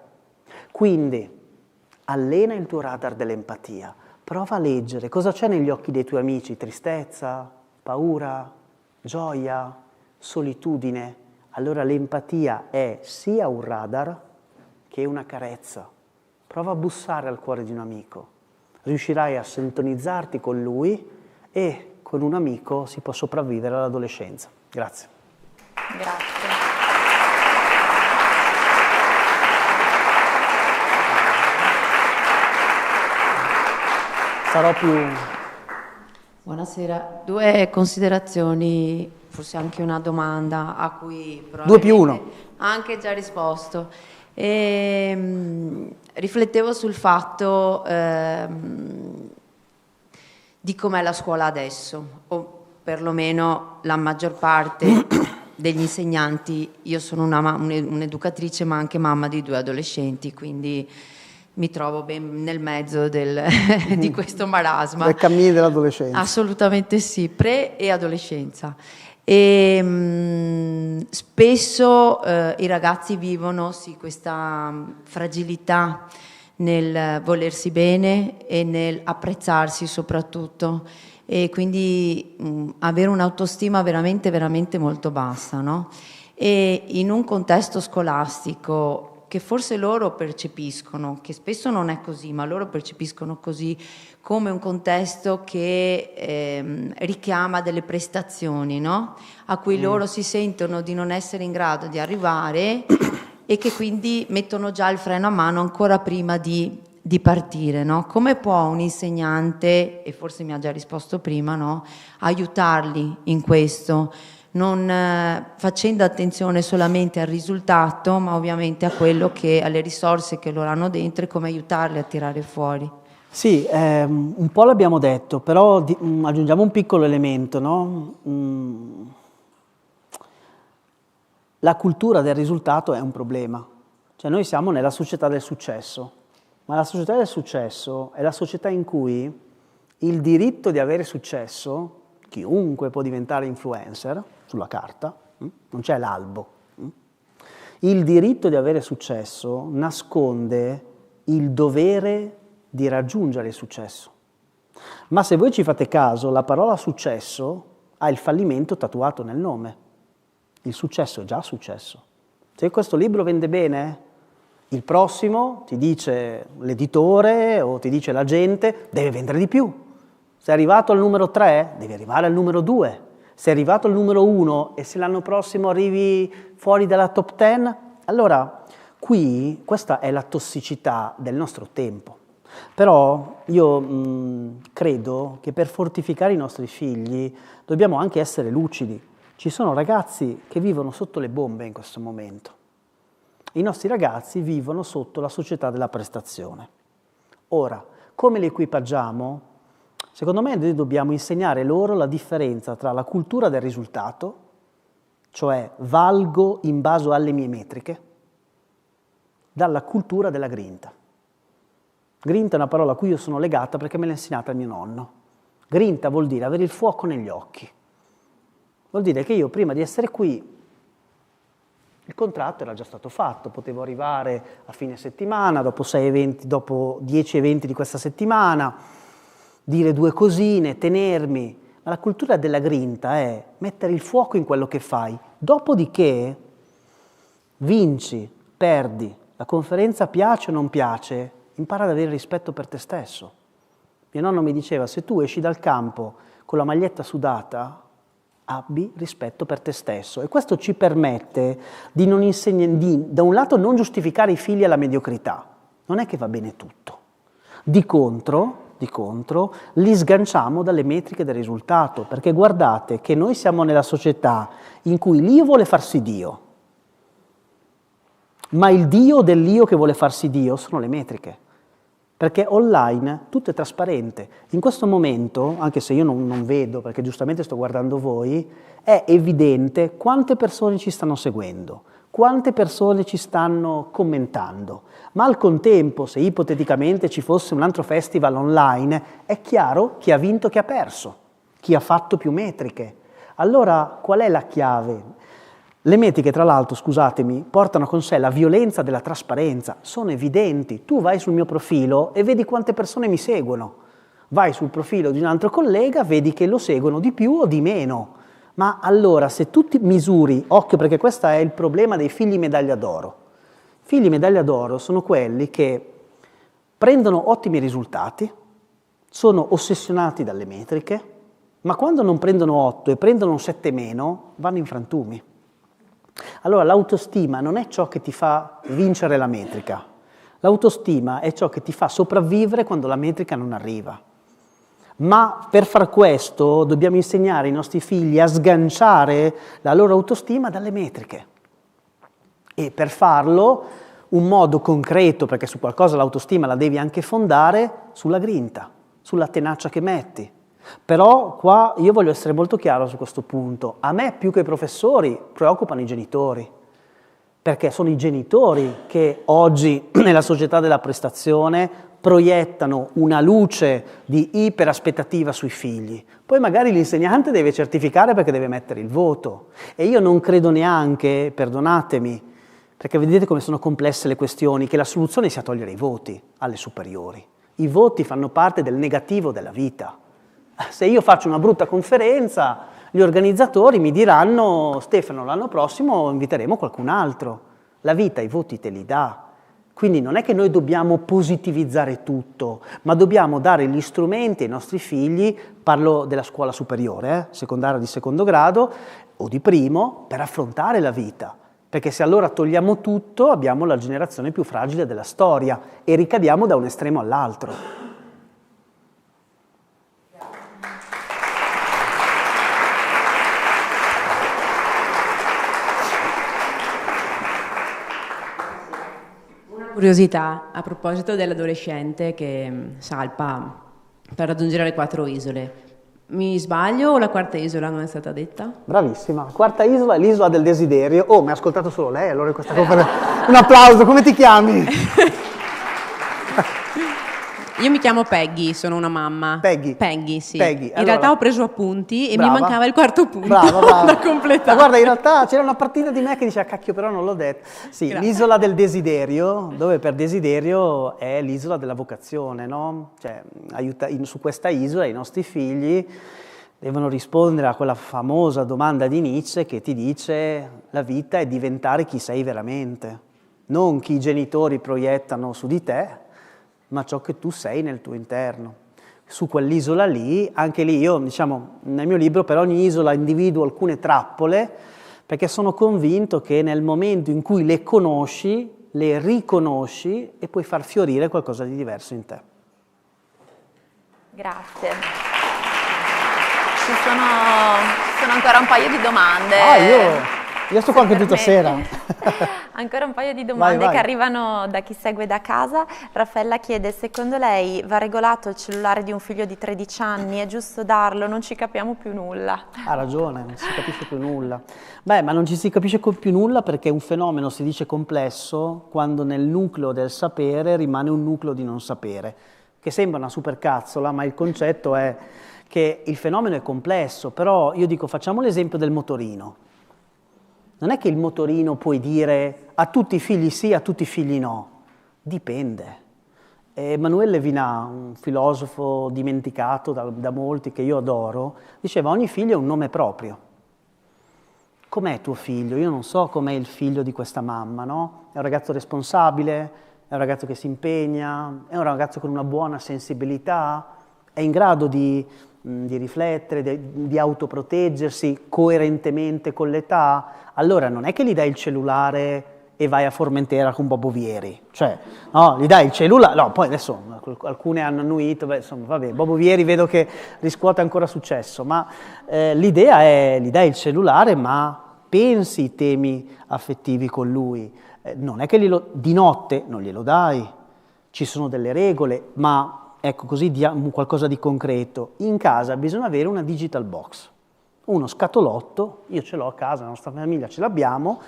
Quindi allena il tuo radar dell'empatia, prova a leggere cosa c'è negli occhi dei tuoi amici: tristezza, paura, gioia, solitudine. Allora l'empatia è sia un radar che una carezza. Prova a bussare al cuore di un amico, riuscirai a sintonizzarti con lui e con un amico si può sopravvivere all'adolescenza. Grazie. Grazie. Sarò più... Buonasera, due considerazioni, forse anche una domanda a cui 2 più 1. ha anche già risposto. Riflettevo sul fatto di com'è la scuola adesso, o perlomeno la maggior parte degli insegnanti. Io sono un'educatrice ma anche mamma di 2 adolescenti, quindi mi trovo ben nel mezzo di questo marasma. Del cammino dell'adolescenza. Assolutamente sì, pre e adolescenza. E spesso i ragazzi vivono questa fragilità nel volersi bene e nel apprezzarsi soprattutto, e quindi avere un'autostima veramente, veramente molto bassa, no? E in un contesto scolastico che forse loro percepiscono, che spesso non è così, ma loro percepiscono così, come un contesto che richiama delle prestazioni, no? A cui loro si sentono di non essere in grado di arrivare e che quindi mettono già il freno a mano ancora prima di partire, no? Come può un insegnante, e forse mi ha già risposto prima, no? Aiutarli in questo, non facendo attenzione solamente al risultato, ma ovviamente a quello alle risorse che loro hanno dentro e come aiutarli a tirare fuori. Sì, un po' l'abbiamo detto, però aggiungiamo un piccolo elemento, no? La cultura del risultato è un problema. Cioè noi siamo nella società del successo, ma la società del successo è la società in cui il diritto di avere successo, chiunque può diventare influencer, sulla carta, non c'è l'albo. Il diritto di avere successo nasconde il dovere di raggiungere il successo. Ma se voi ci fate caso, la parola successo ha il fallimento tatuato nel nome. Il successo è già successo. Se questo libro vende bene, Il prossimo ti dice l'editore o ti dice l'agente, deve vendere di più. Sei arrivato al numero 3, devi arrivare al numero 2. Sei arrivato al numero 1 e se l'anno prossimo arrivi fuori dalla top 10, allora qui questa è la tossicità del nostro tempo. Però io credo che per fortificare i nostri figli dobbiamo anche essere lucidi. Ci sono ragazzi che vivono sotto le bombe in questo momento. I nostri ragazzi vivono sotto la società della prestazione. Ora, come li equipaggiamo? Secondo me noi dobbiamo insegnare loro la differenza tra la cultura del risultato, cioè valgo in base alle mie metriche, dalla cultura della grinta. Grinta è una parola a cui io sono legata perché me l'ha insegnata mio nonno. Grinta vuol dire avere il fuoco negli occhi. Vuol dire che io prima di essere qui il contratto era già stato fatto, potevo arrivare a fine settimana, dopo 10 eventi di questa settimana, dire 2 cosine, tenermi. Ma la cultura della grinta è mettere il fuoco in quello che fai. Dopodiché vinci, perdi, la conferenza piace o non piace, impara ad avere rispetto per te stesso. Mio nonno mi diceva, se tu esci dal campo con la maglietta sudata, abbi rispetto per te stesso, e questo ci permette di da un lato non giustificare i figli alla mediocrità, non è che va bene tutto, di contro li sganciamo dalle metriche del risultato, perché guardate che noi siamo nella società in cui l'io vuole farsi Dio, ma il Dio dell'io che vuole farsi Dio sono le metriche. Perché online tutto è trasparente. In questo momento, anche se io non vedo, perché giustamente sto guardando voi, è evidente quante persone ci stanno seguendo, quante persone ci stanno commentando. Ma al contempo, se ipoteticamente ci fosse un altro festival online, è chiaro chi ha vinto e chi ha perso, chi ha fatto più metriche. Allora, qual è la chiave? Le metriche, tra l'altro, scusatemi, portano con sé la violenza della trasparenza, sono evidenti. Tu vai sul mio profilo e vedi quante persone mi seguono. Vai sul profilo di un altro collega, vedi che lo seguono di più o di meno. Ma allora, se tu ti misuri, occhio perché questo è il problema dei figli medaglia d'oro. Figli medaglia d'oro sono quelli che prendono ottimi risultati, sono ossessionati dalle metriche, ma quando non prendono 8 e prendono un 7 meno, vanno in frantumi. Allora l'autostima non è ciò che ti fa vincere la metrica, l'autostima è ciò che ti fa sopravvivere quando la metrica non arriva. Ma per far questo dobbiamo insegnare ai nostri figli a sganciare la loro autostima dalle metriche. E per farlo un modo concreto, perché su qualcosa l'autostima la devi anche fondare, sulla grinta, sulla tenacia che metti. Però qua io voglio essere molto chiaro su questo punto. A me più che i professori preoccupano i genitori, perché sono i genitori che oggi nella società della prestazione proiettano una luce di iperaspettativa sui figli. Poi magari l'insegnante deve certificare perché deve mettere il voto. E io non credo neanche, perdonatemi, perché vedete come sono complesse le questioni, che la soluzione sia togliere i voti alle superiori. I voti fanno parte del negativo della vita. Se io faccio una brutta conferenza, gli organizzatori mi diranno Stefano, l'anno prossimo inviteremo qualcun altro. La vita i voti te li dà. Quindi non è che noi dobbiamo positivizzare tutto, ma dobbiamo dare gli strumenti ai nostri figli, parlo della scuola superiore, secondaria di secondo grado o di primo, per affrontare la vita. Perché se allora togliamo tutto abbiamo la generazione più fragile della storia e ricadiamo da un estremo all'altro. Curiosità a proposito dell'adolescente che salpa per raggiungere le 4 isole. Mi sbaglio o la quarta isola non è stata detta? Bravissima, la quarta isola è l'isola del desiderio. Oh, mi ha ascoltato solo lei allora in questa conferenza. Un applauso, come ti chiami? Io mi chiamo Peggy, sono una mamma. Peggy, sì. Peggy. In realtà ho preso appunti e brava. Mi mancava il quarto punto brava. da completare. Ma guarda, in realtà c'era una partita di me che diceva cacchio però non l'ho detto. Sì, Grazie. L'isola del desiderio, dove per desiderio è l'isola della vocazione, no? Cioè, su questa isola i nostri figli devono rispondere a quella famosa domanda di Nietzsche che ti dice la vita è diventare chi sei veramente. non chi i genitori proiettano su di te, ma ciò che tu sei nel tuo interno. Su quell'isola lì, anche lì io, diciamo, nel mio libro per ogni isola individuo alcune trappole, perché sono convinto che nel momento in cui le conosci, le riconosci e puoi far fiorire qualcosa di diverso in te. Grazie. Ci sono ancora un paio di domande. Io sto qua anche tutta sera. Ancora un paio di domande vai. che arrivano da chi segue da casa. Raffaella chiede, secondo lei va regolato il cellulare di un figlio di 13 anni? È giusto darlo? Non ci capiamo più nulla. Ha ragione, non si capisce più nulla. Beh, ma non ci si capisce più nulla perché un fenomeno si dice complesso quando nel nucleo del sapere rimane un nucleo di non sapere, che sembra una supercazzola, ma il concetto è che il fenomeno è complesso, però io dico facciamo l'esempio del motorino. Non è che il motorino puoi dire a tutti i figli sì, a tutti i figli no, dipende. Emanuele Levinas, un filosofo dimenticato da molti che io adoro, diceva ogni figlio ha un nome proprio. Com'è tuo figlio? Io non so com'è il figlio di questa mamma, no? È un ragazzo responsabile, è un ragazzo che si impegna, è un ragazzo con una buona sensibilità, è in grado di riflettere, di autoproteggersi coerentemente con l'età. Allora non è che gli dai il cellulare e vai a Formentera con Bobo Vieri, cioè no, gli dai il cellulare, no, poi adesso alcune hanno annuito, beh, insomma vabbè, Bobo Vieri vedo che riscuote ancora successo, ma l'idea è gli dai il cellulare ma pensi i temi affettivi con lui, non è che di notte non glielo dai, ci sono delle regole, ma ecco, così diamo qualcosa di concreto. In casa bisogna avere una digital box, uno scatolotto, io ce l'ho a casa, la nostra famiglia ce l'abbiamo,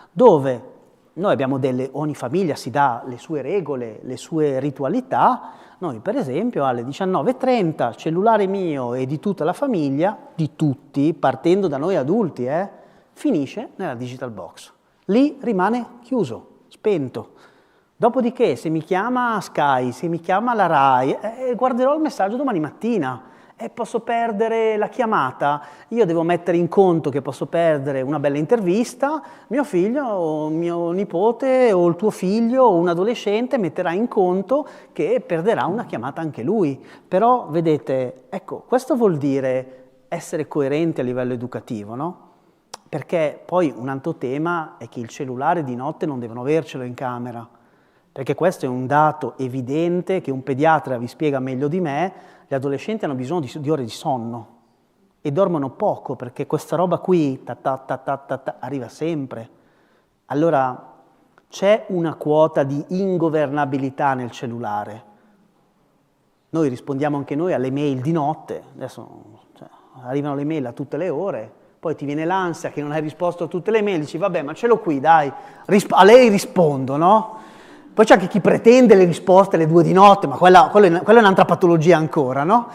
dove noi abbiamo ogni famiglia si dà le sue regole, le sue ritualità. Noi per esempio alle 19:30, cellulare mio e di tutta la famiglia, di tutti, partendo da noi adulti, finisce nella digital box. Lì rimane chiuso, spento. Dopodiché se mi chiama Sky, se mi chiama la Rai, guarderò il messaggio domani mattina e posso perdere la chiamata. Io devo mettere in conto che posso perdere una bella intervista, mio figlio o mio nipote o il tuo figlio o un adolescente metterà in conto che perderà una chiamata anche lui. Però vedete, ecco, questo vuol dire essere coerenti a livello educativo, no? Perché poi un altro tema è che il cellulare di notte non devono avercelo in camera. Perché questo è un dato evidente che un pediatra vi spiega meglio di me, gli adolescenti hanno bisogno di ore di sonno e dormono poco perché questa roba qui arriva sempre. Allora c'è una quota di ingovernabilità nel cellulare. Noi rispondiamo anche noi alle mail di notte, adesso arrivano le mail a tutte le ore, poi ti viene l'ansia che non hai risposto a tutte le mail, dici vabbè ma ce l'ho qui dai, a lei rispondo, no? Poi c'è anche chi pretende le risposte alle 2 di notte, ma quella è un'altra patologia ancora, no?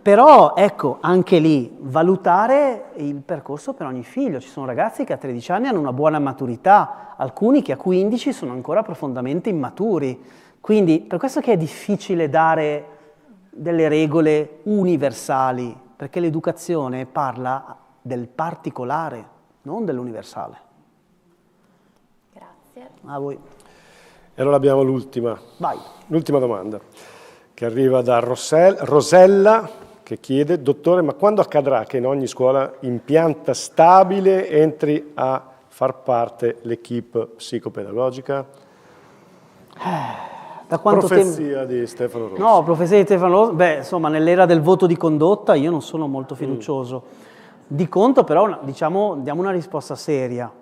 Però, ecco, anche lì, valutare il percorso per ogni figlio. Ci sono ragazzi che a 13 anni hanno una buona maturità, alcuni che a 15 sono ancora profondamente immaturi. Quindi, per questo che è difficile dare delle regole universali, perché l'educazione parla del particolare, non dell'universale. Grazie. A voi. E allora abbiamo l'ultima domanda, che arriva da Rosella, che chiede: dottore, ma quando accadrà che in ogni scuola in pianta stabile entri a far parte l'equipe psicopedagogica? Da quanto profezia di Stefano Rossi. No, profezia di Stefano Rossi, beh, insomma, nell'era del voto di condotta io non sono molto fiducioso. Di conto però, diciamo, diamo una risposta seria.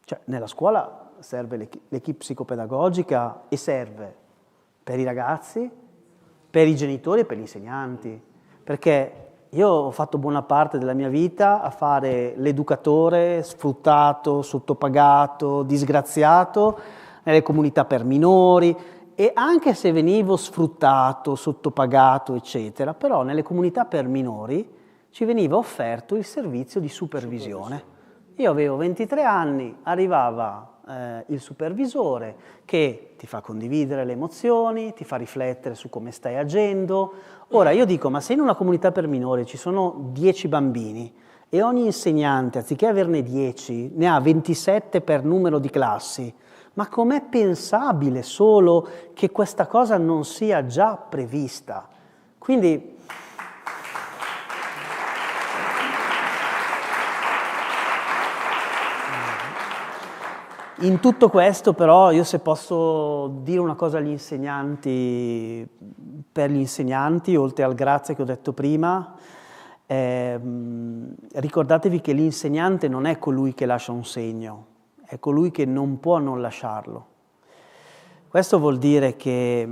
Cioè, nella scuola serve l'equipe psicopedagogica e serve per i ragazzi, per i genitori e per gli insegnanti, perché io ho fatto buona parte della mia vita a fare l'educatore sfruttato, sottopagato, disgraziato nelle comunità per minori, e anche se venivo sfruttato, sottopagato, eccetera, però nelle comunità per minori ci veniva offerto il servizio di supervisione. Io avevo 23 anni, arrivava il supervisore che ti fa condividere le emozioni, ti fa riflettere su come stai agendo. Ora io dico, ma se in una comunità per minori ci sono 10 bambini e ogni insegnante, anziché averne 10, ne ha 27 per numero di classi, Ma com'è pensabile solo che questa cosa non sia già prevista? Quindi in tutto questo però io, se posso dire una cosa agli insegnanti, per gli insegnanti, oltre al grazie che ho detto prima, ricordatevi che l'insegnante non è colui che lascia un segno, è colui che non può non lasciarlo. Questo vuol dire che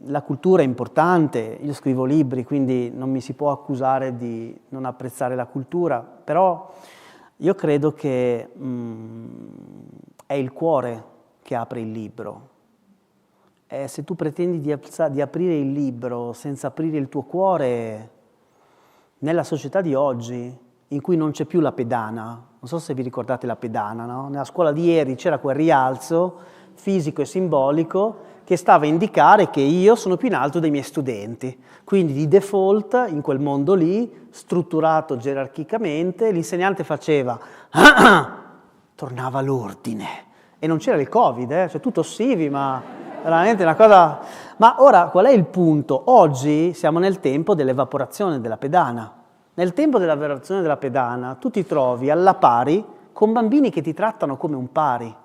la cultura è importante, io scrivo libri, quindi non mi si può accusare di non apprezzare la cultura, però io credo che è il cuore che apre il libro. Se tu pretendi di aprire il libro senza aprire il tuo cuore, nella società di oggi, in cui non c'è più la pedana, non so se vi ricordate la pedana, no? Nella scuola di ieri c'era quel rialzo fisico e simbolico che stava a indicare che io sono più in alto dei miei studenti. Quindi di default, in quel mondo lì, strutturato gerarchicamente, l'insegnante faceva tornava l'ordine. E non c'era il Covid, cioè tu tossivi, ma veramente una cosa... Ma ora qual è il punto? Oggi siamo nel tempo dell'evaporazione della pedana. Nel tempo dell'evaporazione della pedana tu ti trovi alla pari con bambini che ti trattano come un pari.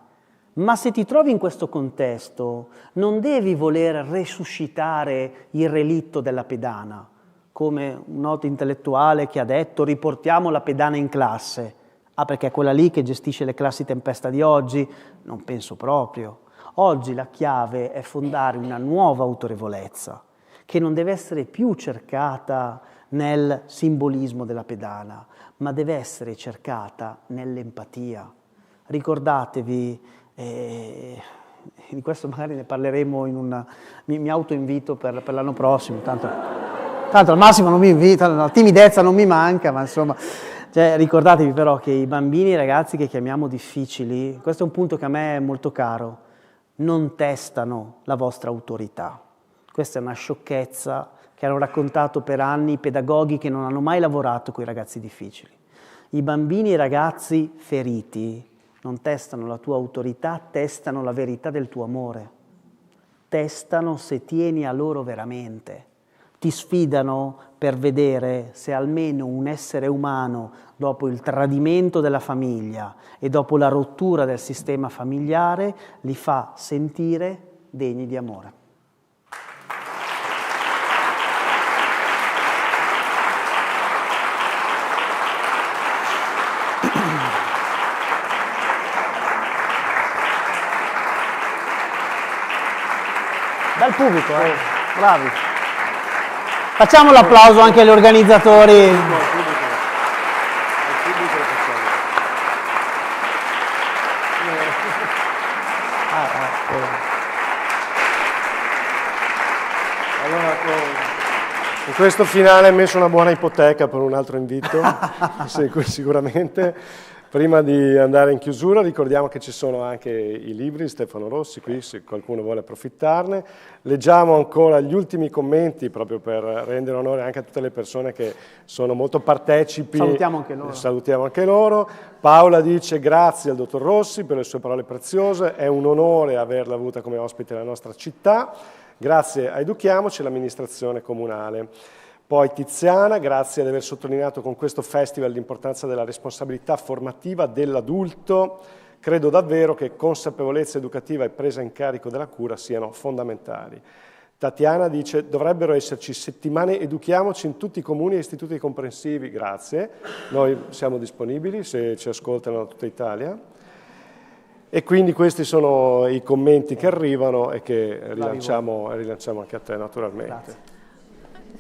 Ma se ti trovi in questo contesto non devi voler resuscitare il relitto della pedana, come un noto intellettuale che ha detto riportiamo la pedana in classe. Ah, perché è quella lì che gestisce le classi tempesta di oggi? Non penso proprio. Oggi la chiave è fondare una nuova autorevolezza, che non deve essere più cercata nel simbolismo della pedana, ma deve essere cercata nell'empatia. Ricordatevi, di questo magari ne parleremo in una... Mi autoinvito per l'anno prossimo, tanto al massimo non mi invita, la timidezza non mi manca, ma insomma... Cioè, ricordatevi però che i bambini e i ragazzi che chiamiamo difficili, questo è un punto che a me è molto caro, non testano la vostra autorità. Questa è una sciocchezza che hanno raccontato per anni i pedagoghi che non hanno mai lavorato con i ragazzi difficili. I bambini e i ragazzi feriti non testano la tua autorità, testano la verità del tuo amore. Testano se tieni a loro veramente. Ti sfidano per vedere se almeno un essere umano, dopo il tradimento della famiglia e dopo la rottura del sistema familiare, li fa sentire degni di amore. Dal pubblico, bravi. Facciamo l'applauso anche agli organizzatori. Allora, in questo finale hai messo una buona ipoteca per un altro invito, sicuramente. Prima di andare in chiusura ricordiamo che ci sono anche i libri di Stefano Rossi qui, se qualcuno vuole approfittarne. Leggiamo ancora gli ultimi commenti proprio per rendere onore anche a tutte le persone che sono molto partecipi. Salutiamo anche loro. Salutiamo anche loro. Paola dice grazie al dottor Rossi per le sue parole preziose, è un onore averla avuta come ospite nella nostra città. Grazie a Educhiamoci, l'amministrazione comunale. Poi Tiziana, grazie di aver sottolineato con questo festival l'importanza della responsabilità formativa dell'adulto. Credo davvero che consapevolezza educativa e presa in carico della cura siano fondamentali. Tatiana dice dovrebbero esserci settimane Educhiamoci in tutti i comuni e istituti comprensivi. Grazie, noi siamo disponibili se ci ascoltano da tutta Italia. E quindi questi sono i commenti che arrivano e che rilanciamo anche a te naturalmente. Grazie.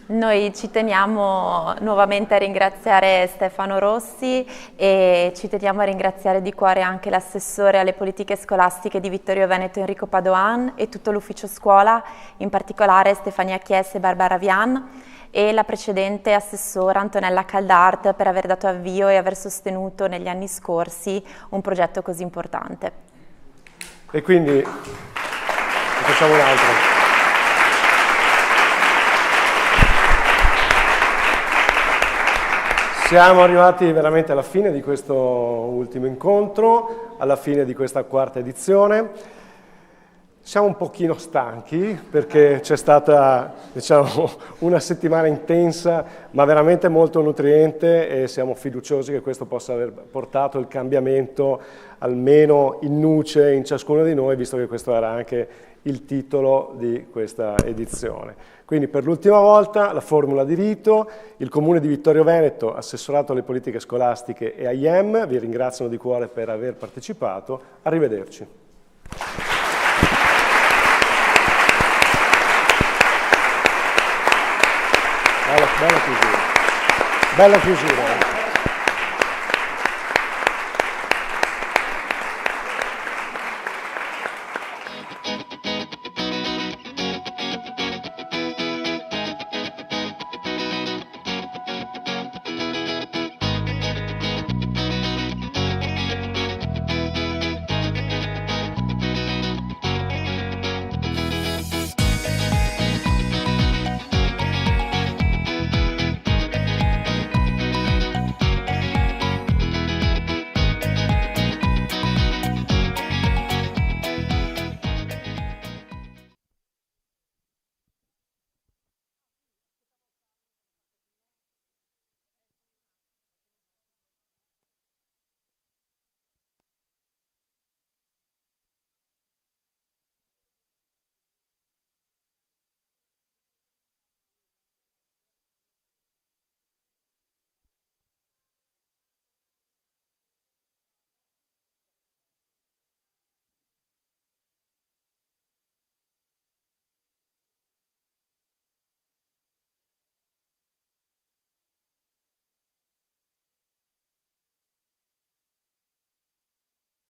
Noi ci teniamo nuovamente a ringraziare Stefano Rossi e ci teniamo a ringraziare di cuore anche l'assessore alle politiche scolastiche di Vittorio Veneto Enrico Padoan e tutto l'ufficio scuola, in particolare Stefania Chies e Barbara Vian, e la precedente assessora Antonella Caldart per aver dato avvio e aver sostenuto negli anni scorsi un progetto così importante. E quindi facciamo un altro. Siamo arrivati veramente alla fine di questo ultimo incontro, alla fine di questa quarta edizione. Siamo un pochino stanchi perché c'è stata, diciamo, una settimana intensa ma veramente molto nutriente e siamo fiduciosi che questo possa aver portato il cambiamento almeno in nuce in ciascuno di noi, visto che questo era anche il titolo di questa edizione. Quindi per l'ultima volta la formula di rito, il Comune di Vittorio Veneto, Assessorato alle politiche scolastiche e AIEM vi ringraziano di cuore per aver partecipato. Arrivederci. Bella chiusura. Bella chiusura.